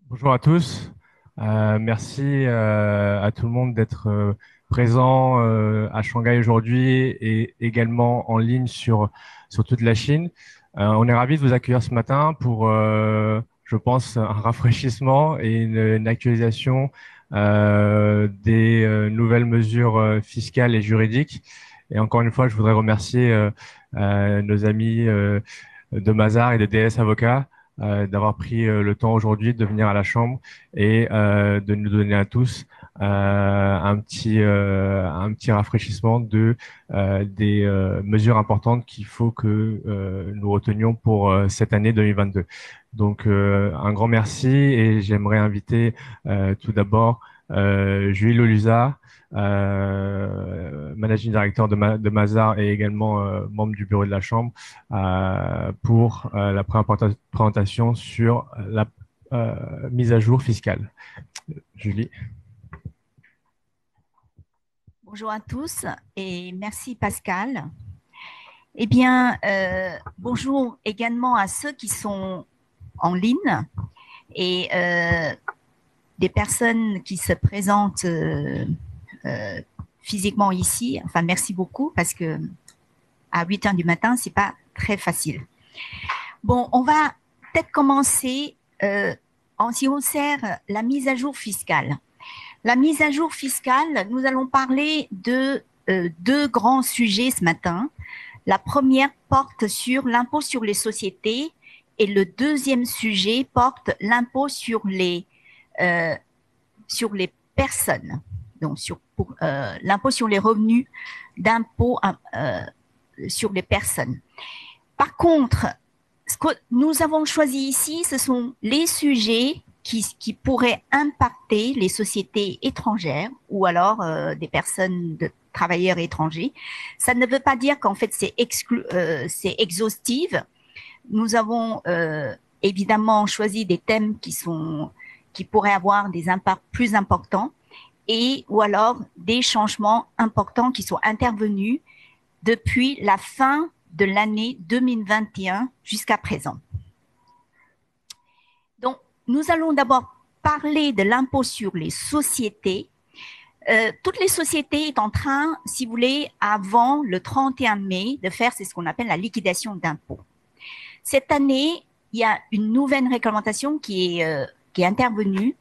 Bonjour à tous. Merci à tout le monde d'être présent à Shanghai aujourd'hui et également en ligne sur toute la Chine. On est ravis de vous accueillir ce matin pour, je pense, un rafraîchissement et une actualisation des nouvelles mesures fiscales et juridiques. Et encore une fois, je voudrais remercier nos amis de Mazars et de DS Avocats d'avoir pris le temps aujourd'hui de venir à la Chambre et de nous donner à tous un petit rafraîchissement des mesures importantes qu'il faut que nous retenions pour cette année 2022. Donc, un grand merci et j'aimerais inviter tout d'abord Julie Loluza, managing director de Mazars et également membre du bureau de la Chambre, pour la présentation sur la mise à jour fiscale. Julie. Bonjour à tous et merci Pascal. Eh bien, bonjour également à ceux qui sont en ligne et des personnes qui se présentent physiquement ici. Enfin, merci beaucoup parce que à 8 heures du matin, c'est pas très facile. Bon, on va peut-être commencer en ce qui concerne la mise à jour fiscale. La mise à jour fiscale, nous allons parler de deux grands sujets ce matin. La première porte sur l'impôt sur les sociétés et le deuxième sujet porte l'impôt sur les personnes, donc l'impôt sur les revenus d'impôt sur les personnes. Par contre, ce que nous avons choisi ici, ce sont les sujets qui pourraient impacter les sociétés étrangères ou alors des personnes de travailleurs étrangers. Ça ne veut pas dire qu'en fait c'est exhaustive. Nous avons évidemment choisi des thèmes qui pourraient avoir des impacts plus importants et ou alors des changements importants qui sont intervenus depuis la fin de l'année 2021 jusqu'à présent. Donc, nous allons d'abord parler de l'impôt sur les sociétés. Toutes les sociétés sont en train, si vous voulez, avant le 31 mai, de faire ce qu'on appelle la liquidation d'impôts. Cette année, il y a une nouvelle réglementation qui est intervenue,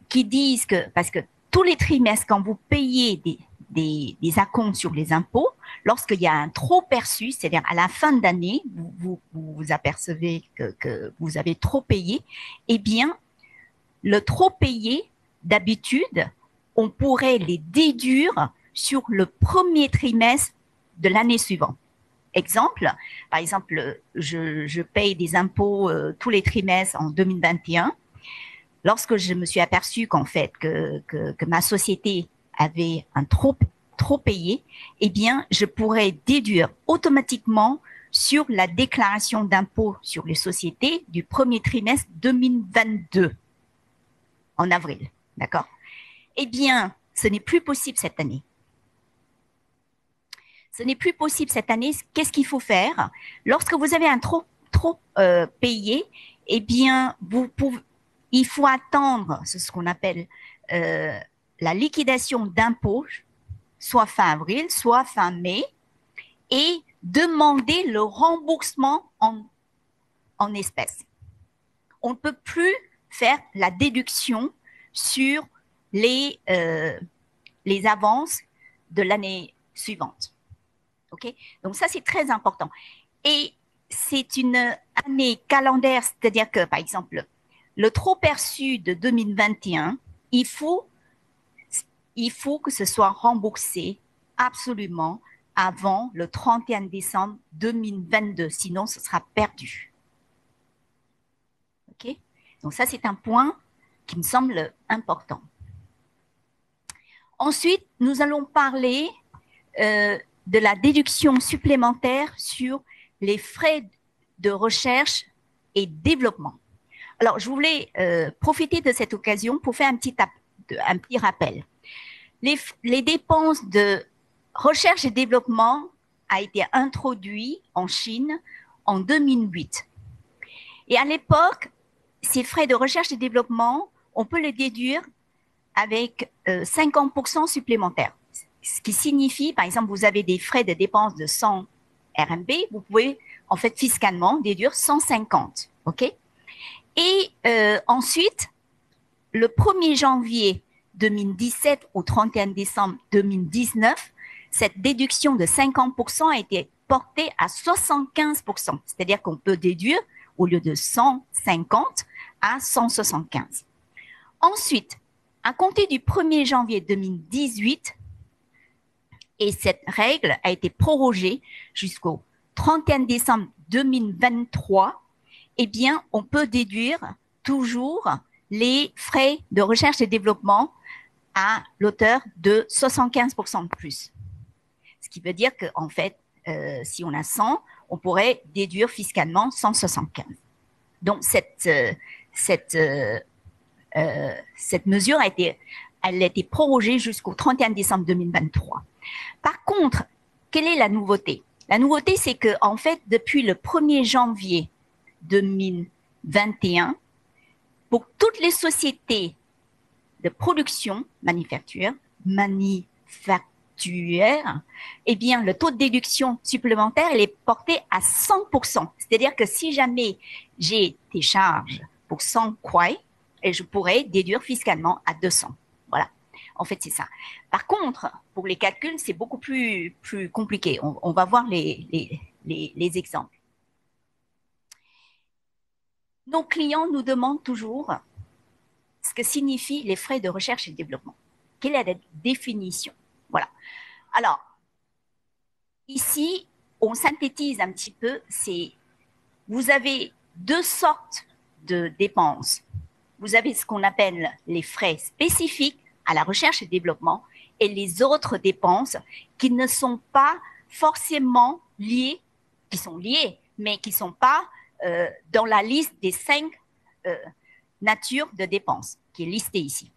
qui disent que, parce que tous les trimestres, quand vous payez des acomptes sur les impôts, lorsqu'il y a un trop perçu, c'est-à-dire à la fin d'année, vous apercevez que vous avez trop payé, eh bien, le trop payé, d'habitude, on pourrait les déduire sur le premier trimestre de l'année suivante. Exemple, par exemple, je paye des impôts tous les trimestres en 2021. Lorsque je me suis aperçue qu'en fait, que ma société avait un trop payé, eh bien, je pourrais déduire automatiquement sur la déclaration d'impôt sur les sociétés du premier trimestre 2022, en avril. D'accord? Eh bien, ce n'est plus possible cette année. Ce n'est plus possible cette année. Qu'est-ce qu'il faut faire? Lorsque vous avez un trop payé, eh bien, il faut attendre ce qu'on appelle la liquidation d'impôts, soit fin avril, soit fin mai, et demander le remboursement en espèces. On ne peut plus faire la déduction sur les avances de l'année suivante. Okay? Donc ça, c'est très important. Et c'est une année calendaire, c'est-à-dire que, par exemple, le trop perçu de 2021, il faut que ce soit remboursé absolument avant le 31 décembre 2022, sinon ce sera perdu. Ok? Donc ça, c'est un point qui me semble important. Ensuite, nous allons parler de la déduction supplémentaire sur les frais de recherche et développement. Alors, je voulais profiter de cette occasion pour faire un petit rappel. Les dépenses de recherche et développement a été introduit en Chine en 2008. Et à l'époque, ces frais de recherche et développement, on peut les déduire avec 50% supplémentaires. Ce qui signifie, par exemple, vous avez des frais de dépenses de 100 RMB, vous pouvez en fait fiscalement déduire 150. OK? Et ensuite, le 1er janvier 2017 au 31 décembre 2019, cette déduction de 50% a été portée à 75%. C'est-à-dire qu'on peut déduire, au lieu de 150, à 175. Ensuite, à compter du 1er janvier 2018, et cette règle a été prorogée jusqu'au 31 décembre 2023, eh bien, on peut déduire toujours les frais de recherche et développement à l'auteur de 75% de plus. Ce qui veut dire qu'en fait, si on a 100, on pourrait déduire fiscalement 175. Donc, cette mesure a été prorogée jusqu'au 31 décembre 2023. Par contre, quelle est la nouveauté? La nouveauté, c'est que en fait, depuis le 1er janvier 2021, pour toutes les sociétés de production, manufacture, eh bien, le taux de déduction supplémentaire, il est porté à 100%. C'est-à-dire que si jamais j'ai des charges pour 100 kuai, et je pourrais déduire fiscalement à 200. Voilà. En fait, c'est ça. Par contre, pour les calculs, c'est beaucoup plus compliqué. On va voir les exemples. Nos clients nous demandent toujours ce que signifient les frais de recherche et développement. Quelle est la définition? Voilà. Alors, ici, on synthétise un petit peu, vous avez deux sortes de dépenses. Vous avez ce qu'on appelle les frais spécifiques à la recherche et développement et les autres dépenses qui ne sont pas forcément liées, qui sont liées, mais qui ne sont pas dans la liste des 5 natures de dépenses qui est listée ici.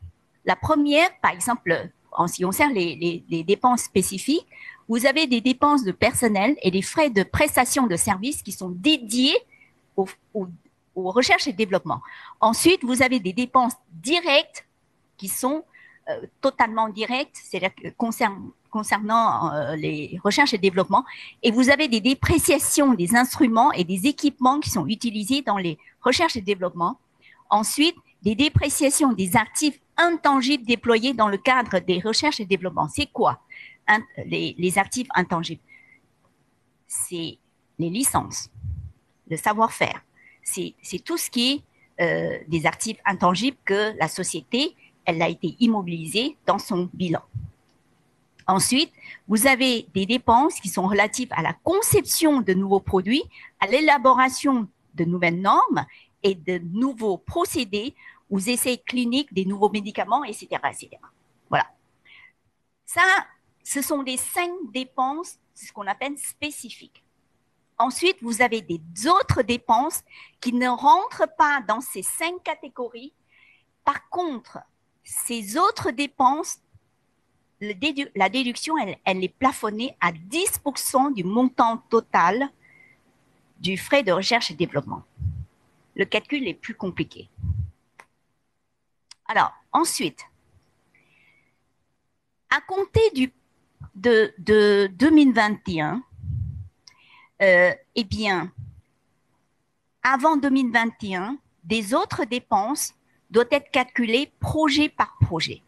La première, par exemple, en ce qui concerne les dépenses spécifiques, vous avez des dépenses de personnel et des frais de prestation de services qui sont dédiés aux recherches et développement. Ensuite, vous avez des dépenses directes qui sont totalement directes, c'est-à-dire concernant les recherches et développement, et vous avez des dépréciations des instruments et des équipements qui sont utilisés dans les recherches et développement. Ensuite, des dépréciations des actifs intangibles déployés dans le cadre des recherches et développement. C'est quoi les actifs intangibles? C'est les licences, le savoir-faire. C'est tout ce qui est des actifs intangibles que la société, elle a été immobilisée dans son bilan. Ensuite, vous avez des dépenses qui sont relatives à la conception de nouveaux produits, à l'élaboration de nouvelles normes et de nouveaux procédés aux essais cliniques des nouveaux médicaments, etc., etc. Voilà. Ça, ce sont les 5 dépenses, ce qu'on appelle spécifiques. Ensuite, vous avez des autres dépenses qui ne rentrent pas dans ces 5 catégories. Par contre, ces autres dépenses, la déduction, elle est plafonnée à 10% du montant total du frais de recherche et développement. Le calcul est plus compliqué. Alors, ensuite, à compter de 2021, eh bien, avant 2021, des autres dépenses doivent être calculées projet par projet.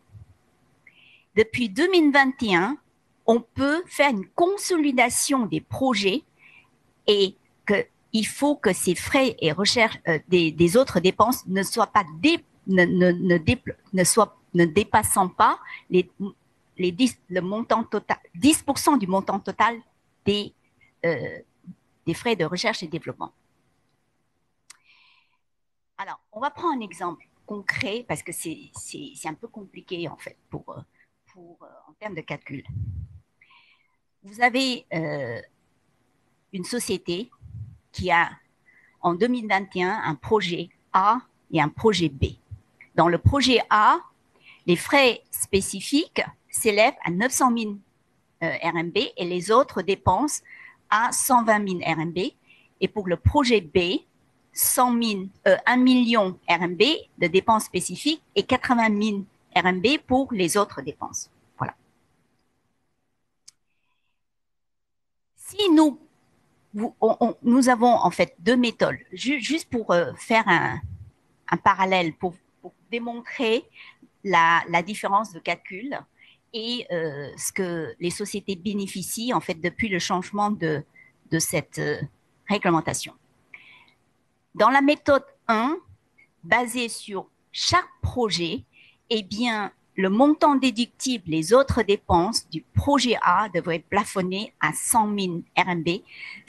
Depuis 2021, on peut faire une consolidation des projets et il faut que ces frais et recherches des autres dépenses ne soient pas ne dépassant pas le montant total, 10% du montant total des frais de recherche et développement. Alors, on va prendre un exemple concret parce que c'est un peu compliqué en fait en termes de calcul. Vous avez une société qui a en 2021 un projet A et un projet B. Dans le projet A, les frais spécifiques s'élèvent à 900 000 RMB et les autres dépenses à 120 000 RMB. Et pour le projet B, 1 million RMB de dépenses spécifiques et 80 000 RMB pour les autres dépenses. Voilà. Si nous avons en fait deux méthodes, juste pour faire un parallèle, pour démontrer la différence de calcul et ce que les sociétés bénéficient en fait depuis le changement de cette réglementation. Dans la méthode 1, basée sur chaque projet, eh bien, le montant déductible, les autres dépenses du projet A devraient plafonner à 100 000 RMB,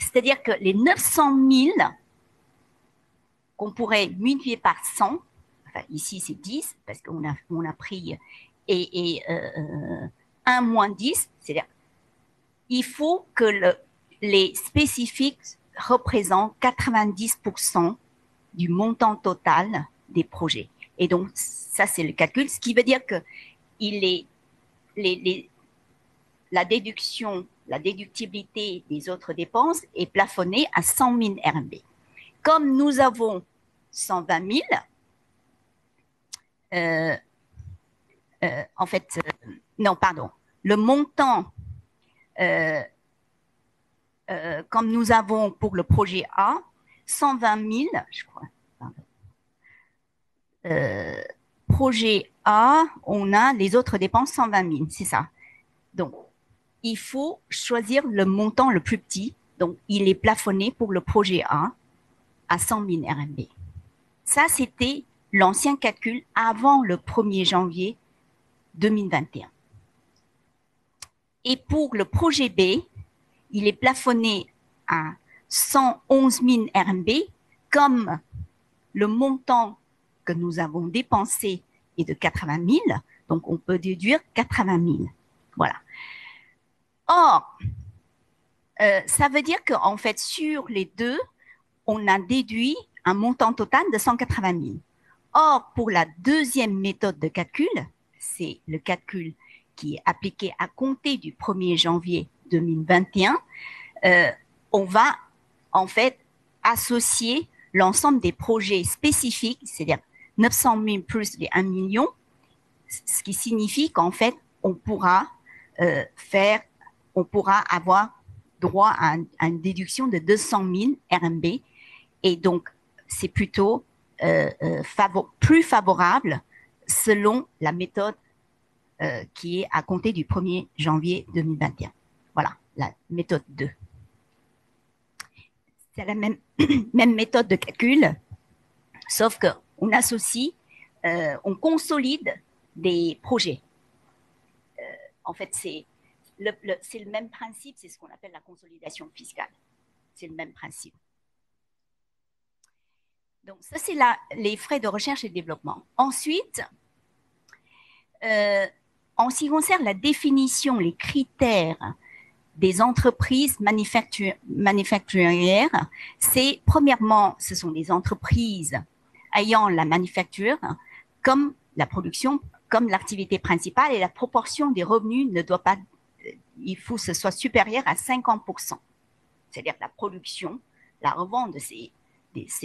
c'est-à-dire que les 900 000 qu'on pourrait multiplier par 100, enfin ici c'est 10 parce qu'on a pris et 1 moins 10, c'est-à-dire il faut que les spécifiques représentent 90% du montant total des projets. Et donc, ça, c'est le calcul, ce qui veut dire que la déductibilité des autres dépenses est plafonnée à 100 000 RMB. Comme nous avons 120 000, en fait, non, pardon, le montant, comme nous avons pour le projet A, 120 000, je crois, projet A, on a les autres dépenses 120 000, c'est ça. Donc, il faut choisir le montant le plus petit. Donc, il est plafonné pour le projet A à 100 000 RMB. Ça, c'était l'ancien calcul avant le 1er janvier 2021. Et pour le projet B, il est plafonné à 111 000 RMB comme le montant que nous avons dépensé est de 80 000, donc on peut déduire 80 000. Voilà. Or, ça veut dire qu'en fait, sur les deux, on a déduit un montant total de 180 000. Or, pour la deuxième méthode de calcul, c'est le calcul qui est appliqué à compter du 1er janvier 2021, on va en fait associer l'ensemble des projets spécifiques, c'est-à-dire 900 000 plus les 1 million, ce qui signifie qu'en fait, on pourra avoir droit à une déduction de 200 000 RMB. Et donc, c'est plutôt plus favorable selon la méthode qui est à compter du 1er janvier 2021. Voilà, la méthode 2. C'est la même méthode de calcul, sauf qu'on associe, on consolide des projets. En fait, c'est le même principe, c'est ce qu'on appelle la consolidation fiscale. C'est le même principe. Donc, ça, c'est les frais de recherche et développement. Ensuite, en ce qui concerne la définition, les critères des entreprises manufacturières, c'est premièrement, ce sont des entreprises ayant la manufacture comme la production, comme l'activité principale, et la proportion des revenus ne doit pas, il faut que ce soit supérieur à 50%. C'est-à-dire que la production, la revente de ces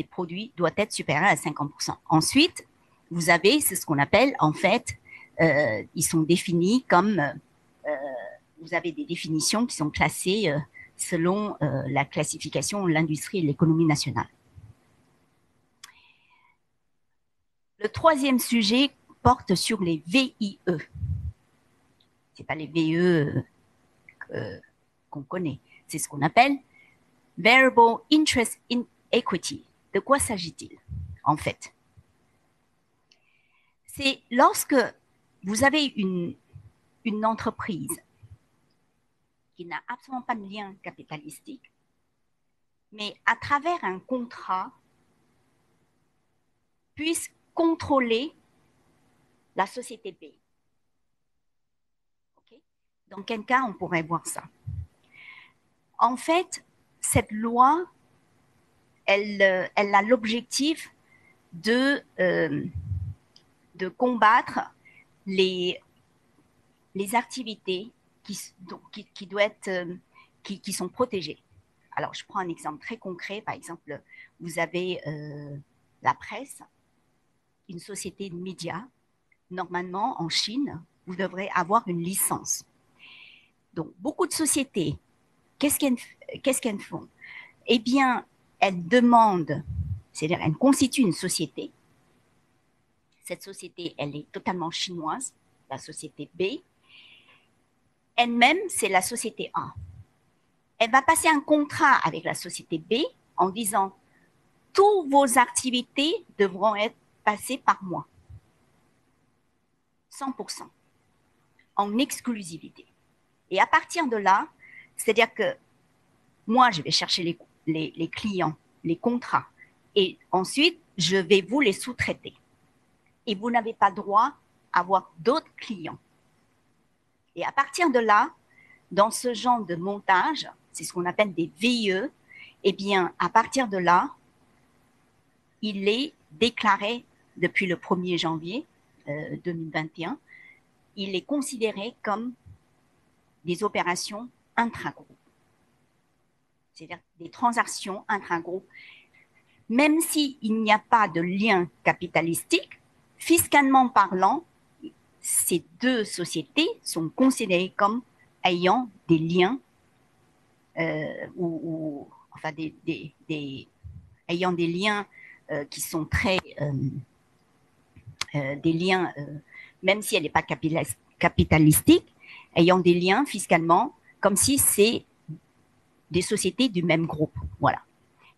produits doit être supérieure à 50%. Ensuite, vous avez, c'est ce qu'on appelle, en fait, ils sont définis comme, vous avez des définitions qui sont classées selon la classification de l'industrie et de l'économie nationale. Le troisième sujet porte sur les VIE. Ce n'est pas les VE qu'on connaît, c'est ce qu'on appelle Variable Interest in Equity. De quoi s'agit-il, en fait? C'est lorsque vous avez une entreprise qui n'a absolument pas de lien capitalistique, mais à travers un contrat, puisse contrôler la société B. Okay? Dans quel cas on pourrait voir ça? En fait, cette loi, elle a l'objectif de combattre les activités qui sont protégées. Alors, je prends un exemple très concret. Par exemple, vous avez la presse, une société de médias. Normalement, en Chine, vous devrez avoir une licence. Donc, beaucoup de sociétés, qu'est-ce qu'elles font? Eh bien, elles demandent, c'est-à-dire elles constituent une société. Cette société, elle est totalement chinoise, la société B. Elle-même, c'est la société A. Elle va passer un contrat avec la société B en disant toutes vos activités devront être passées par moi. 100%. En exclusivité. Et à partir de là, c'est-à-dire que moi, je vais chercher les clients, les contrats, et ensuite, je vais vous les sous-traiter. Et vous n'avez pas droit à avoir d'autres clients. Et à partir de là, dans ce genre de montage, c'est ce qu'on appelle des VIE, eh bien, à partir de là, il est déclaré depuis le 1er janvier 2021, il est considéré comme des opérations intra-groupes. C'est-à-dire des transactions intra-groupes. Même s'il n'y a pas de lien capitalistique, fiscalement parlant, ces deux sociétés sont considérées comme ayant des liens enfin ayant des liens qui sont très des liens, même si elle n'est pas capitalistique, ayant des liens fiscalement, comme si c'est des sociétés du même groupe. Voilà.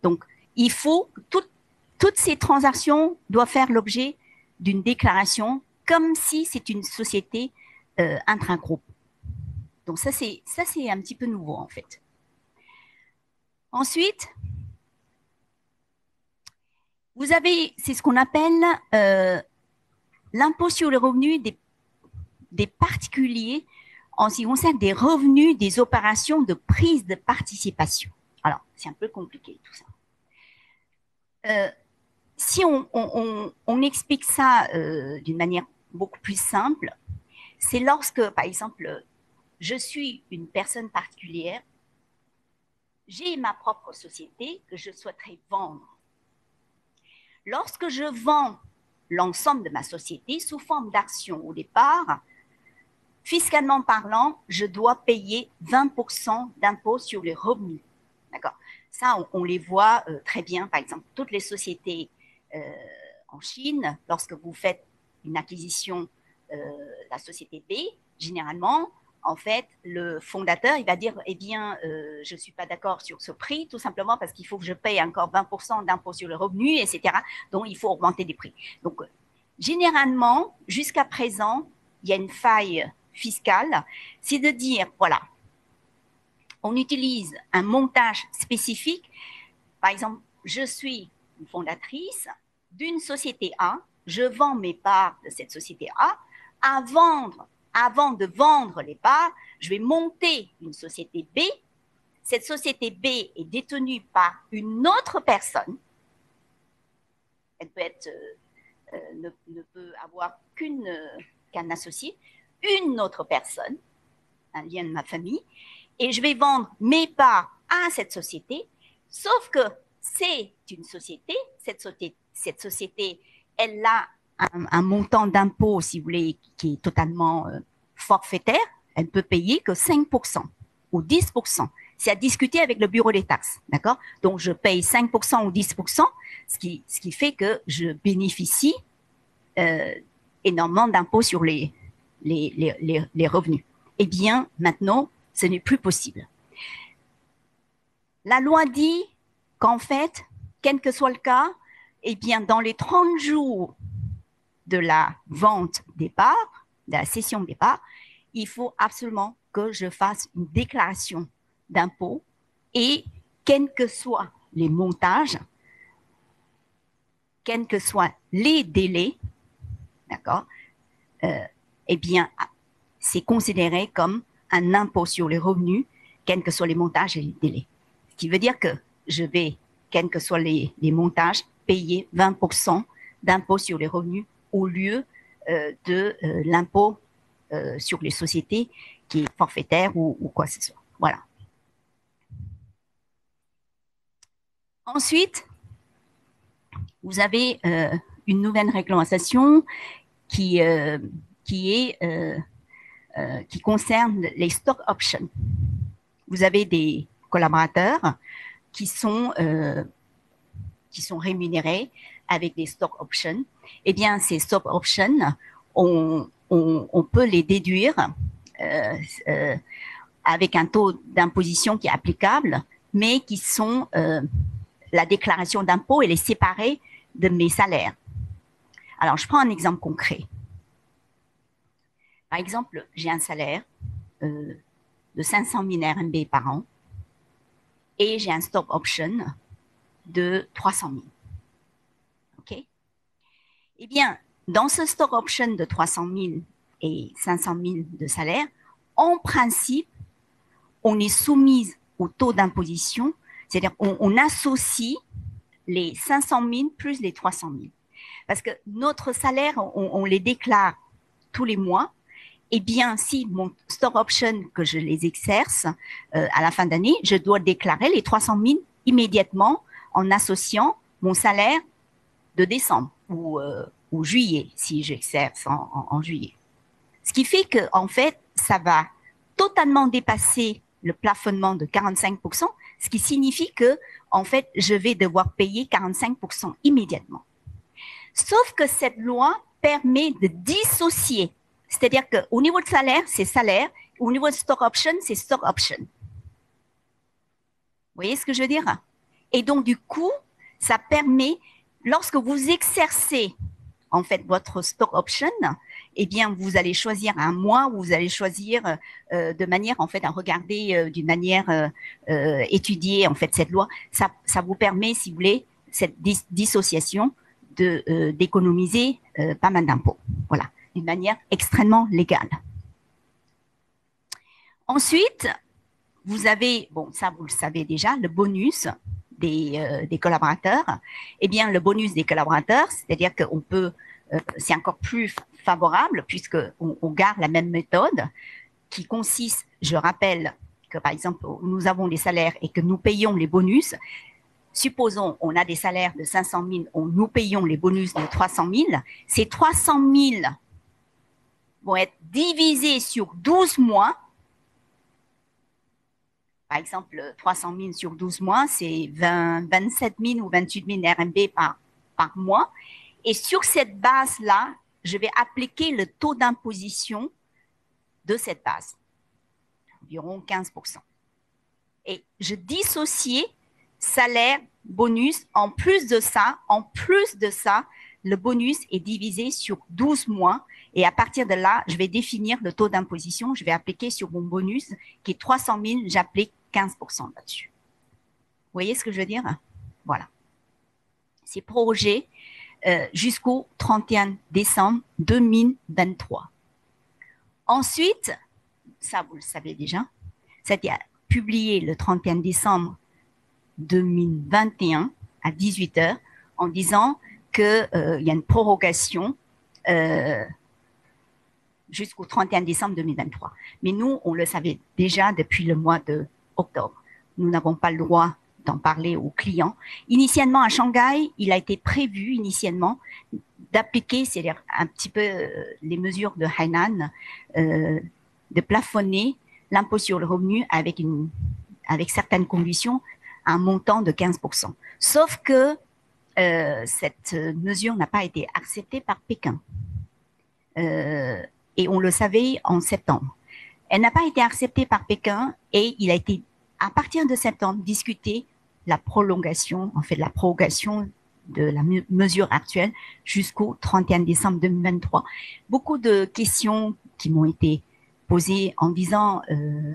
Donc, il faut, toutes ces transactions doivent faire l'objet d'une déclaration comme si c'est une société intra-groupe. Donc, ça, c'est un petit peu nouveau, en fait. Ensuite, vous avez, c'est ce qu'on appelle l'impôt sur les revenus des particuliers en ce qui concerne des revenus des opérations de prise de participation. Alors, c'est un peu compliqué tout ça. Si on explique ça d'une manière beaucoup plus simple, c'est lorsque, par exemple, je suis une personne particulière, j'ai ma propre société que je souhaiterais vendre. Lorsque je vends l'ensemble de ma société sous forme d'actions au départ, fiscalement parlant, je dois payer 20% d'impôt sur les revenus. D'accord? Ça, on les voit très bien. Par exemple, toutes les sociétés en Chine, lorsque vous faites une acquisition de la société B, généralement, en fait, le fondateur, il va dire, eh bien, je ne suis pas d'accord sur ce prix, tout simplement parce qu'il faut que je paye encore 20% d'impôt sur le revenu, etc. Donc, il faut augmenter les prix. Donc, généralement, jusqu'à présent, il y a une faille fiscale, c'est de dire, voilà, on utilise un montage spécifique. Par exemple, je suis une fondatrice d'une société A, je vends mes parts de cette société A, avant de vendre les parts, je vais monter une société B. Cette société B est détenue par une autre personne. Elle peut être, ne peut avoir qu'un associé, une autre personne, un lien de ma famille, et je vais vendre mes parts à cette société, sauf que c'est une société, cette société, elle a un montant d'impôt, si vous voulez, qui est totalement forfaitaire, elle ne peut payer que 5% ou 10%. C'est à discuter avec le bureau des taxes, d'accord? Donc, je paye 5% ou 10%, ce qui fait que je bénéficie énormément d'impôts sur les revenus. Eh bien, maintenant, ce n'est plus possible. La loi dit qu'en fait, quel que soit le cas, eh bien, dans les 30 jours de la vente des parts, de la cession des parts, il faut absolument que je fasse une déclaration d'impôt et quels que soient les montages, quels que soient les délais, d'accord, eh bien, c'est considéré comme un impôt sur les revenus, quels que soient les montages et les délais. Ce qui veut dire que je vais, quels que soient les montages, payer 20% d'impôt sur les revenus au lieu de l'impôt sur les sociétés qui est forfaitaire ou quoi que ce soit. Voilà. Ensuite, vous avez une nouvelle réglementation qui concerne les stock options. Vous avez des collaborateurs qui sont rémunérés avec des stock options. Eh bien, ces stock options, on peut les déduire avec un taux d'imposition qui est applicable, mais qui sont la déclaration d'impôt, elle est séparée de mes salaires. Alors, je prends un exemple concret. Par exemple, j'ai un salaire de 500 000 RMB par an et j'ai un stock option de 300 000. OK? Eh bien, dans ce stock option de 300 000 et 500 000 de salaire, en principe, on est soumise au taux d'imposition, c'est-à-dire on associe les 500 000 plus les 300 000. Parce que notre salaire, on les déclare tous les mois. Eh bien, si mon stock option que je les exerce à la fin d'année, je dois déclarer les 300 000 immédiatement en associant mon salaire de décembre ou juillet, si j'exerce en juillet. Ce qui fait que, en fait, ça va totalement dépasser le plafonnement de 45%, ce qui signifie que, en fait, je vais devoir payer 45% immédiatement. Sauf que cette loi permet de dissocier. C'est-à-dire qu'au niveau de salaire, c'est salaire. Au niveau de stock option, c'est stock option. Vous voyez ce que je veux dire? Et donc, du coup, ça permet, lorsque vous exercez, en fait, votre stock option, eh bien, vous allez choisir un mois où vous allez choisir de manière, en fait, à regarder d'une manière étudier, en fait, cette loi. Ça vous permet, si vous voulez, cette dissociation d'économiser pas mal d'impôts. Voilà, d'une manière extrêmement légale. Ensuite, vous avez, bon, ça vous le savez déjà, le bonus des collaborateurs. Eh bien, le bonus des collaborateurs, c'est-à-dire qu'on peut, c'est encore plus favorable puisqu'on garde la même méthode qui consiste, je rappelle que par exemple, nous avons des salaires et que nous payons les bonus. Supposons, on a des salaires de 500 000, nous payons les bonus de 300 000. Ces 300 000 vont être divisés sur 12 mois. Par exemple, 300 000 sur 12 mois, c'est 27 000 ou 28 000 RMB par mois. Et sur cette base-là, je vais appliquer le taux d'imposition de cette base, environ 15%. Et je dissocie salaire, bonus. En plus de ça, le bonus est divisé sur 12 mois. Et à partir de là, je vais définir le taux d'imposition. Je vais appliquer sur mon bonus qui est 300 000, j'applique 15% là-dessus. Vous voyez ce que je veux dire? Voilà. C'est prorogé jusqu'au 31 décembre 2023. Ensuite, ça vous le savez déjà, ça a été publié le 31 décembre 2021 à 18 h en disant qu'il y a une prorogation jusqu'au 31 décembre 2023. Mais nous, on le savait déjà depuis le mois d'octobre. Nous n'avons pas le droit d'en parler aux clients. Initialement, à Shanghai, il a été prévu initialement d'appliquer, c'est-à-dire un petit peu les mesures de Hainan, de plafonner l'impôt sur le revenu avec certaines conditions, un montant de 15%. Sauf que cette mesure n'a pas été acceptée par Pékin. Et on le savait en septembre. Elle n'a pas été acceptée par Pékin et il a été, à partir de septembre, discuté la prolongation, en fait, la prorogation de la mesure actuelle jusqu'au 31 décembre 2023. Beaucoup de questions qui m'ont été posées en disant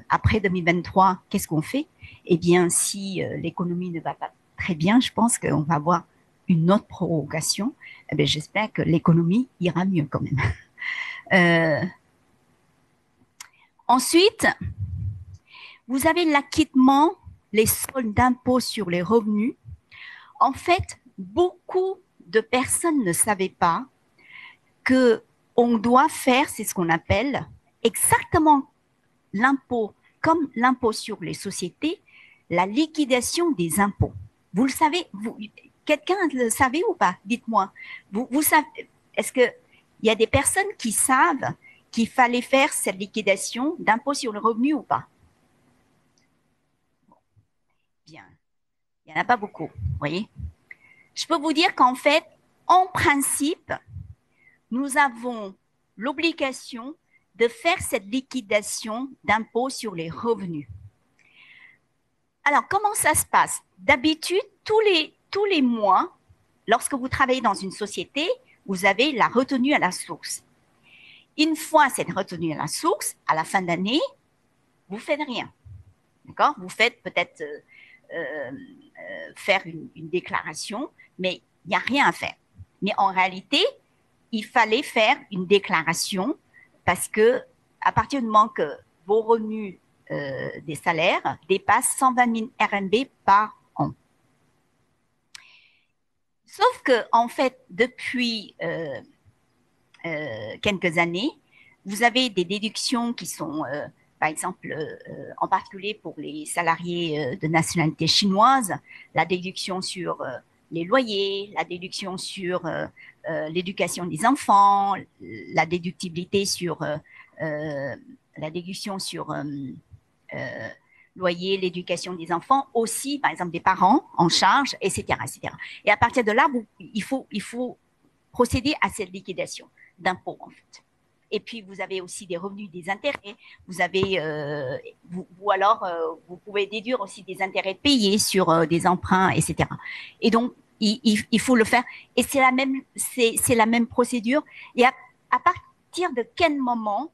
après 2023, qu'est-ce qu'on fait? Eh bien, si l'économie ne va pas très bien, je pense qu'on va avoir une autre prorogation. Eh bien, j'espère que l'économie ira mieux quand même. Ensuite, vous avez l'acquittement, les soldes d'impôts sur les revenus. En fait, beaucoup de personnes ne savaient pas que on doit faire, c'est ce qu'on appelle exactement l'impôt, comme l'impôt sur les sociétés, la liquidation des impôts. Vous le savez, quelqu'un le savait ou pas? Dites-moi. Vous savez, est-ce qu'il y a des personnes qui savent qu'il fallait faire cette liquidation d'impôt sur le revenu ou pas? Bien. Il n'y en a pas beaucoup, vous voyez. Je peux vous dire qu'en fait, en principe, nous avons l'obligation de faire cette liquidation d'impôt sur les revenus. Alors, comment ça se passe? D'habitude, tous les mois, lorsque vous travaillez dans une société, vous avez la retenue à la source. Une fois cette retenue à la source, à la fin d'année, vous ne faites rien. D'accord? Vous faites peut-être faire une déclaration, mais il n'y a rien à faire. Mais en réalité, il fallait faire une déclaration parce que à partir du moment que vos revenus des salaires dépassent 120 000 RMB par an. Sauf que, en fait, depuis quelques années, vous avez des déductions qui sont, par exemple, en particulier pour les salariés de nationalité chinoise, la déduction sur les loyers, la déduction sur l'éducation des enfants, la déductibilité sur la déduction sur loyer, l'éducation des enfants, aussi, par exemple, des parents en charge, etc., etc. Et à partir de là, il faut procéder à cette liquidation d'impôts, en fait. Et puis, vous avez aussi des revenus des intérêts. Vous avez, ou alors, vous pouvez déduire aussi des intérêts payés sur des emprunts, etc. Et donc, il faut le faire. Et c'est la même procédure. Et à partir de quel moment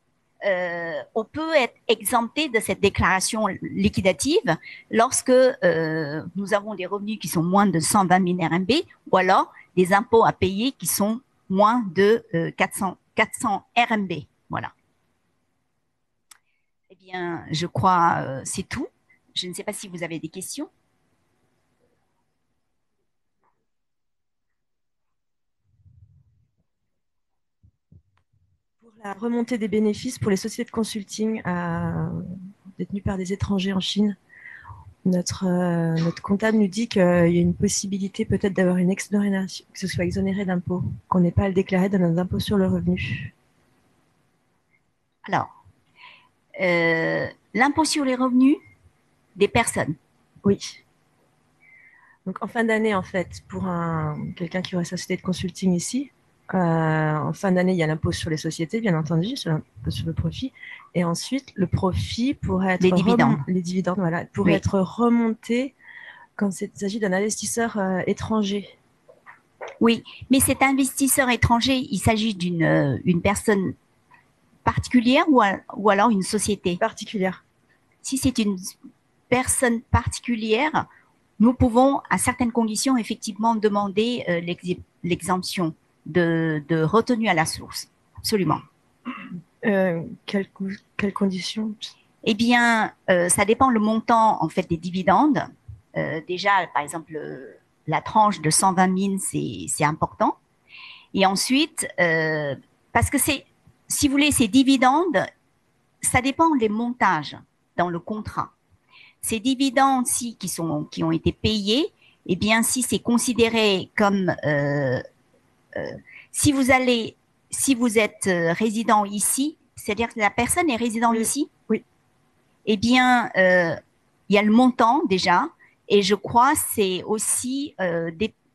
on peut être exempté de cette déclaration liquidative lorsque nous avons des revenus qui sont moins de 120 000 RMB ou alors des impôts à payer qui sont moins de 400 RMB. Voilà. Eh bien, je crois c'est tout. Je ne sais pas si vous avez des questions. Pour la remontée des bénéfices pour les sociétés de consulting détenues par des étrangers en Chine, notre comptable nous dit qu'il y a une possibilité peut-être d'avoir une exonération, que ce soit exonéré d'impôts, qu'on n'ait pas à le déclarer dans nos impôts sur le revenu. Alors, l'impôt sur les revenus des personnes. Oui. Donc, en fin d'année, en fait, pour quelqu'un qui aurait sa société de consulting ici, en fin d'année, il y a l'impôt sur les sociétés, bien entendu, sur l'impôt sur le profit. Et ensuite, le profit pourrait être... Les dividendes. Les dividendes, voilà, pourraient être remontés quand il s'agit d'un investisseur étranger. Oui, mais cet investisseur étranger, il s'agit d'une personne particulière ou alors une société particulière. Si c'est une personne particulière, nous pouvons, à certaines conditions, effectivement demander l'exemption de retenue à la source. Absolument. Quelles conditions? Eh bien, ça dépend le montant en fait des dividendes. Déjà, par exemple, la tranche de 120 000, c'est important. Et ensuite, parce que si vous voulez, ces dividendes, ça dépend des montages dans le contrat. Ces dividendes-ci qui ont été payés, eh bien, si c'est considéré comme si vous êtes résident ici, c'est-à-dire que la personne est résident ici, oui. Eh bien, il y a le montant déjà, et je crois c'est aussi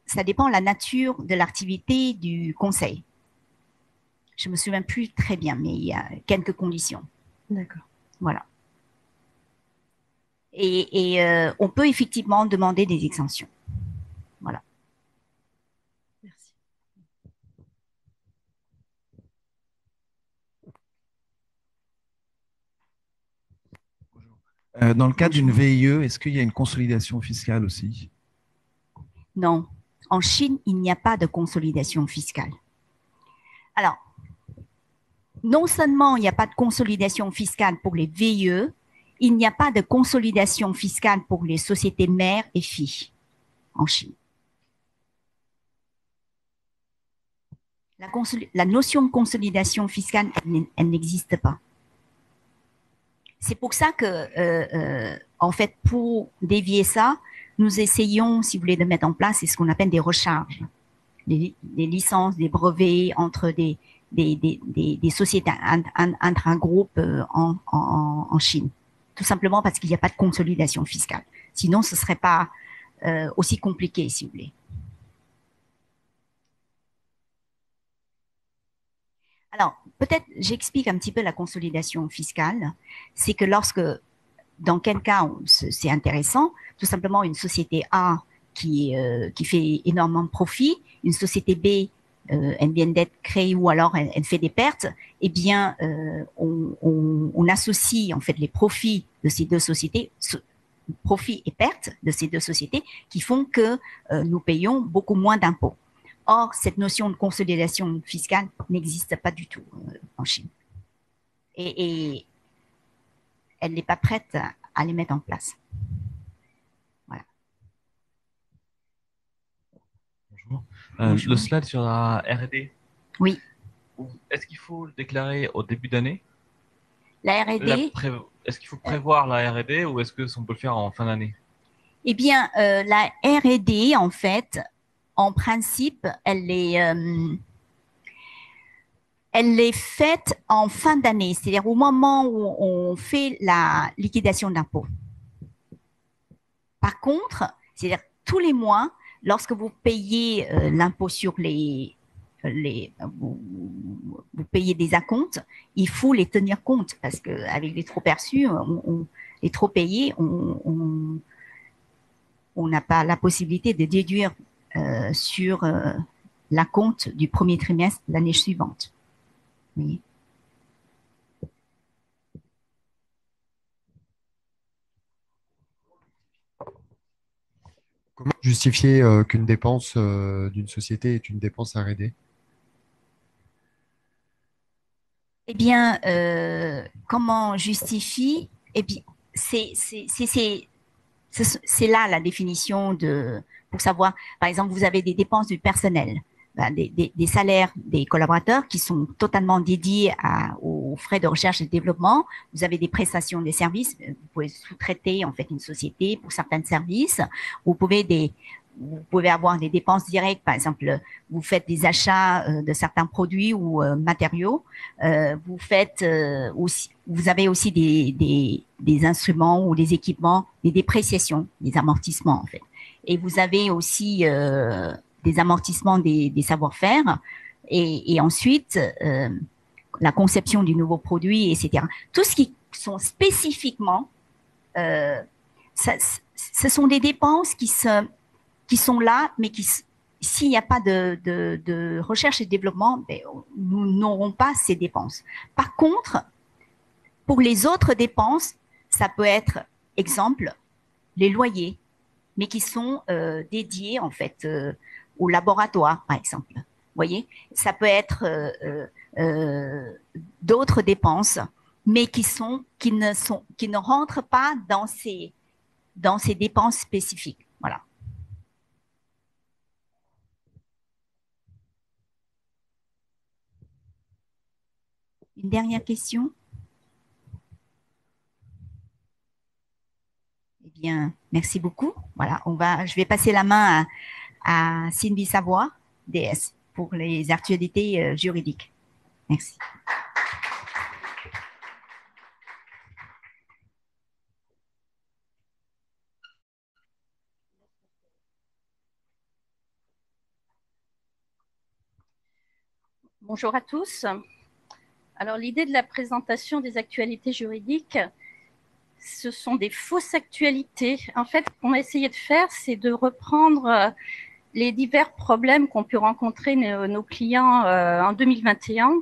ça dépend de la nature de l'activité du conseil. Je me souviens plus très bien, mais il y a quelques conditions. D'accord. Voilà. Et on peut effectivement demander des exemptions. Voilà. Merci. Dans le cadre d'une VIE, est-ce qu'il y a une consolidation fiscale aussi? Non. En Chine, il n'y a pas de consolidation fiscale. Alors, non seulement il n'y a pas de consolidation fiscale pour les VIE, il n'y a pas de consolidation fiscale pour les sociétés mères et filles en Chine. La notion de consolidation fiscale, elle n'existe pas. C'est pour ça que, en fait, pour dévier ça, nous essayons, si vous voulez, de mettre en place ce qu'on appelle des recharges, des licences, des brevets entre des sociétés, entre un groupe en Chine. Tout simplement parce qu'il n'y a pas de consolidation fiscale. Sinon, ce ne serait pas aussi compliqué, si vous voulez. Alors, peut-être j'explique un petit peu la consolidation fiscale. C'est que lorsque, dans quel cas c'est intéressant, tout simplement une société A qui fait énormément de profit, une société B, elle vient d'être créée ou alors elle fait des pertes, eh bien, on associe en fait les profits de ces deux sociétés, profits et pertes de ces deux sociétés qui font que nous payons beaucoup moins d'impôts. Or, cette notion de consolidation fiscale n'existe pas du tout en Chine. Et elle n'est pas prête à les mettre en place. Voilà. Bonjour. Bonjour. Le slide sur la R&D. Oui. Est-ce qu'il faut le déclarer au début d'année? La R&D. Est-ce qu'il faut prévoir la R&D ou est-ce que on peut le faire en fin d'année? Eh bien, la R&D, en fait, en principe, elle est faite en fin d'année, c'est-à-dire au moment où on fait la liquidation d'impôt. Par contre, c'est-à-dire tous les mois, lorsque vous payez l'impôt sur vous payez des acomptes, il faut les tenir compte parce qu'avec les trop perçus, les trop payés, on n'a pas la possibilité de déduire sur l'acompte du premier trimestre de l'année suivante. Oui. Comment justifier qu'une dépense d'une société est une dépense R&D? Eh bien, comment on justifie? Eh bien, c'est là la définition pour savoir, par exemple, vous avez des dépenses du personnel, des salaires des collaborateurs qui sont totalement dédiés aux frais de recherche et de développement. Vous avez des prestations des services. Vous pouvez sous-traiter en fait une société pour certains services. Vous pouvez avoir des dépenses directes, par exemple, vous faites des achats de certains produits ou matériaux. Vous avez aussi des instruments ou des équipements, des dépréciations, des amortissements en fait. Et vous avez aussi des amortissements des savoir-faire et ensuite la conception du nouveau produit, etc. Tout ce qui sont spécifiquement, ce sont des dépenses qui sont là, mais s'il n'y a pas de recherche et développement, nous n'aurons pas ces dépenses. Par contre, pour les autres dépenses, ça peut être, exemple, les loyers, mais qui sont dédiés en fait au laboratoire, par exemple. Vous voyez, ça peut être d'autres dépenses, mais qui ne rentrent pas dans ces dépenses spécifiques. Voilà. Une dernière question? Eh bien, merci beaucoup. Voilà, je vais passer la main à Sylvie Savoie, DS, pour les actualités juridiques. Merci. Bonjour à tous. Alors, l'idée de la présentation des actualités juridiques, ce sont des fausses actualités. En fait, ce qu'on a essayé de faire, c'est de reprendre les divers problèmes qu'ont pu rencontrer nos clients en 2021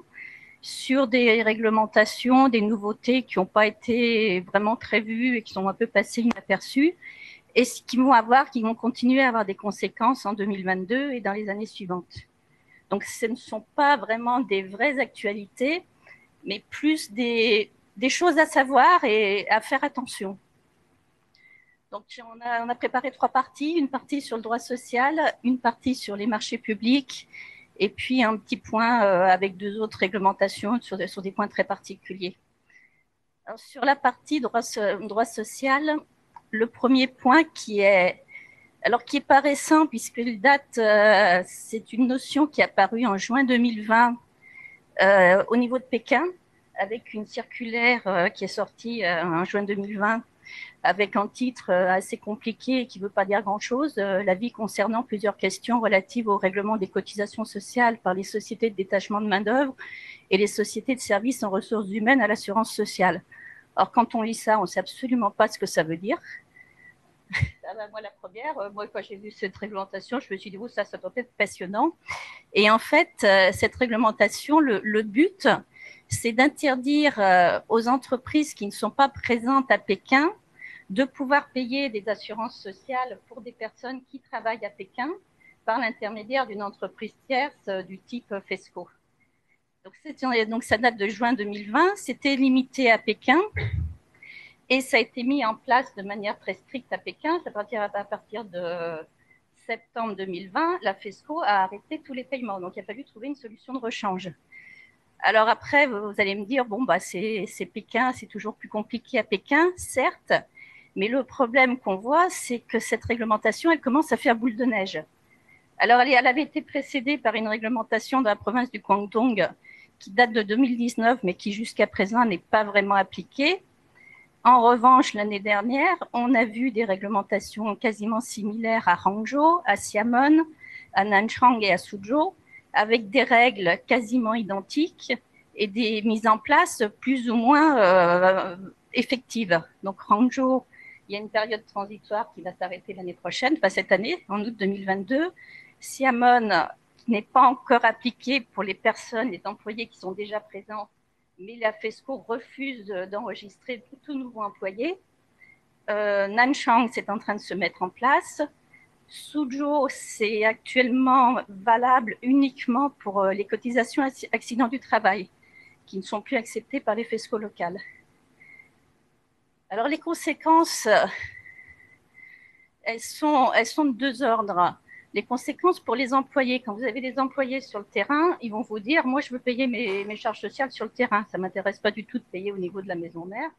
sur des réglementations, des nouveautés qui n'ont pas été vraiment prévues et qui sont un peu passées inaperçues et qui vont continuer à avoir des conséquences en 2022 et dans les années suivantes. Donc, ce ne sont pas vraiment des vraies actualités, mais plus des choses à savoir et à faire attention. Donc, on a préparé 3 parties, une partie sur le droit social, une partie sur les marchés publics, et puis un petit point avec 2 autres réglementations sur des points très particuliers. Alors, sur la partie droit social, le premier point qui est Alors qui n'est pas récent puisqu'il date, c'est une notion qui est apparue en juin 2020 au niveau de Pékin, avec une circulaire qui est sortie en juin 2020 avec un titre assez compliqué et qui ne veut pas dire grand-chose, l'avis concernant plusieurs questions relatives au règlement des cotisations sociales par les sociétés de détachement de main-d'œuvre et les sociétés de services en ressources humaines à l'assurance sociale. Alors, quand on lit ça, on ne sait absolument pas ce que ça veut dire. Moi, la première, moi, quand j'ai vu cette réglementation, je me suis dit, oh, ça doit être passionnant. Et en fait, cette réglementation, le but, c'est d'interdire aux entreprises qui ne sont pas présentes à Pékin de pouvoir payer des assurances sociales pour des personnes qui travaillent à Pékin par l'intermédiaire d'une entreprise tierce du type FESCO. Donc ça date de juin 2020, c'était limité à Pékin et ça a été mis en place de manière très stricte à Pékin. À partir de septembre 2020, la FESCO a arrêté tous les paiements, donc il a fallu trouver une solution de rechange. Alors après, vous allez me dire, bon, bah, c'est Pékin, c'est toujours plus compliqué à Pékin, certes, mais le problème qu'on voit, c'est que cette réglementation, elle commence à faire boule de neige. Alors, elle avait été précédée par une réglementation de la province du Guangdong qui date de 2019, mais qui jusqu'à présent n'est pas vraiment appliquée. En revanche, l'année dernière, on a vu des réglementations quasiment similaires à Hangzhou, à Xiamen, à Nanchang et à Suzhou, avec des règles quasiment identiques et des mises en place plus ou moins effectives. Donc, Hangzhou, il y a une période transitoire qui va s'arrêter l'année prochaine, pas cette année, en août 2022. Xiamen, qui n'est pas encore appliqué pour les personnes, les employés qui sont déjà présents, mais la FESCO refuse d'enregistrer tout nouveau employé. Nanchang, c'est en train de se mettre en place. Suzhou, c'est actuellement valable uniquement pour les cotisations accidents du travail, qui ne sont plus acceptées par les FESCO locales. Alors, les conséquences, elles sont de deux ordres. Les conséquences pour les employés, quand vous avez des employés sur le terrain, ils vont vous dire, moi, je veux payer mes charges sociales sur le terrain. Ça ne m'intéresse pas du tout de payer au niveau de la maison mère.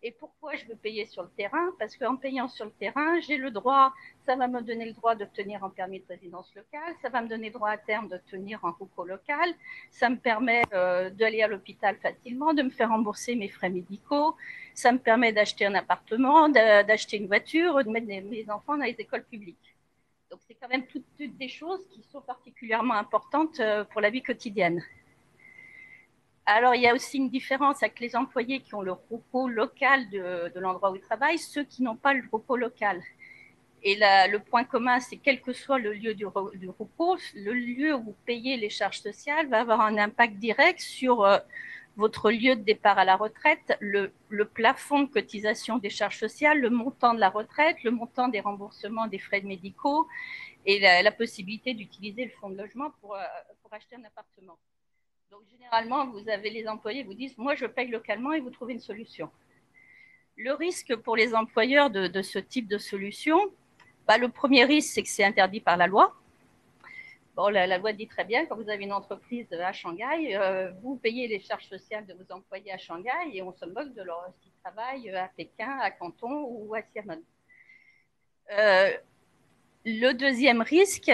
Et pourquoi je veux payer sur le terrain? Parce qu'en payant sur le terrain, j'ai le droit, ça va me donner le droit d'obtenir un permis de résidence locale, ça va me donner droit à terme d'obtenir un RUCO local, ça me permet d'aller à l'hôpital facilement, de me faire rembourser mes frais médicaux, ça me permet d'acheter un appartement, d'acheter une voiture, de mettre mes enfants dans les écoles publiques. Donc, c'est quand même toutes des choses qui sont particulièrement importantes pour la vie quotidienne. Alors, il y a aussi une différence avec les employés qui ont le RUCO local de l'endroit où ils travaillent, ceux qui n'ont pas le RUCO local. Et le point commun, c'est quel que soit le lieu du RUCO, le lieu où vous payez les charges sociales va avoir un impact direct sur votre lieu de départ à la retraite, le plafond de cotisation des charges sociales, le montant de la retraite, le montant des remboursements des frais médicaux et la possibilité d'utiliser le fonds de logement pour acheter un appartement. Donc, généralement, vous avez les employés qui vous disent « moi, je paye localement » et vous trouvez une solution. Le risque pour les employeurs de ce type de solution, le premier risque, c'est que c'est interdit par la loi. Bon, la loi dit très bien, quand vous avez une entreprise à Shanghai, vous payez les charges sociales de vos employés à Shanghai et on se moque de leur travail à Pékin, à Canton ou à Xiamen. Le deuxième risque,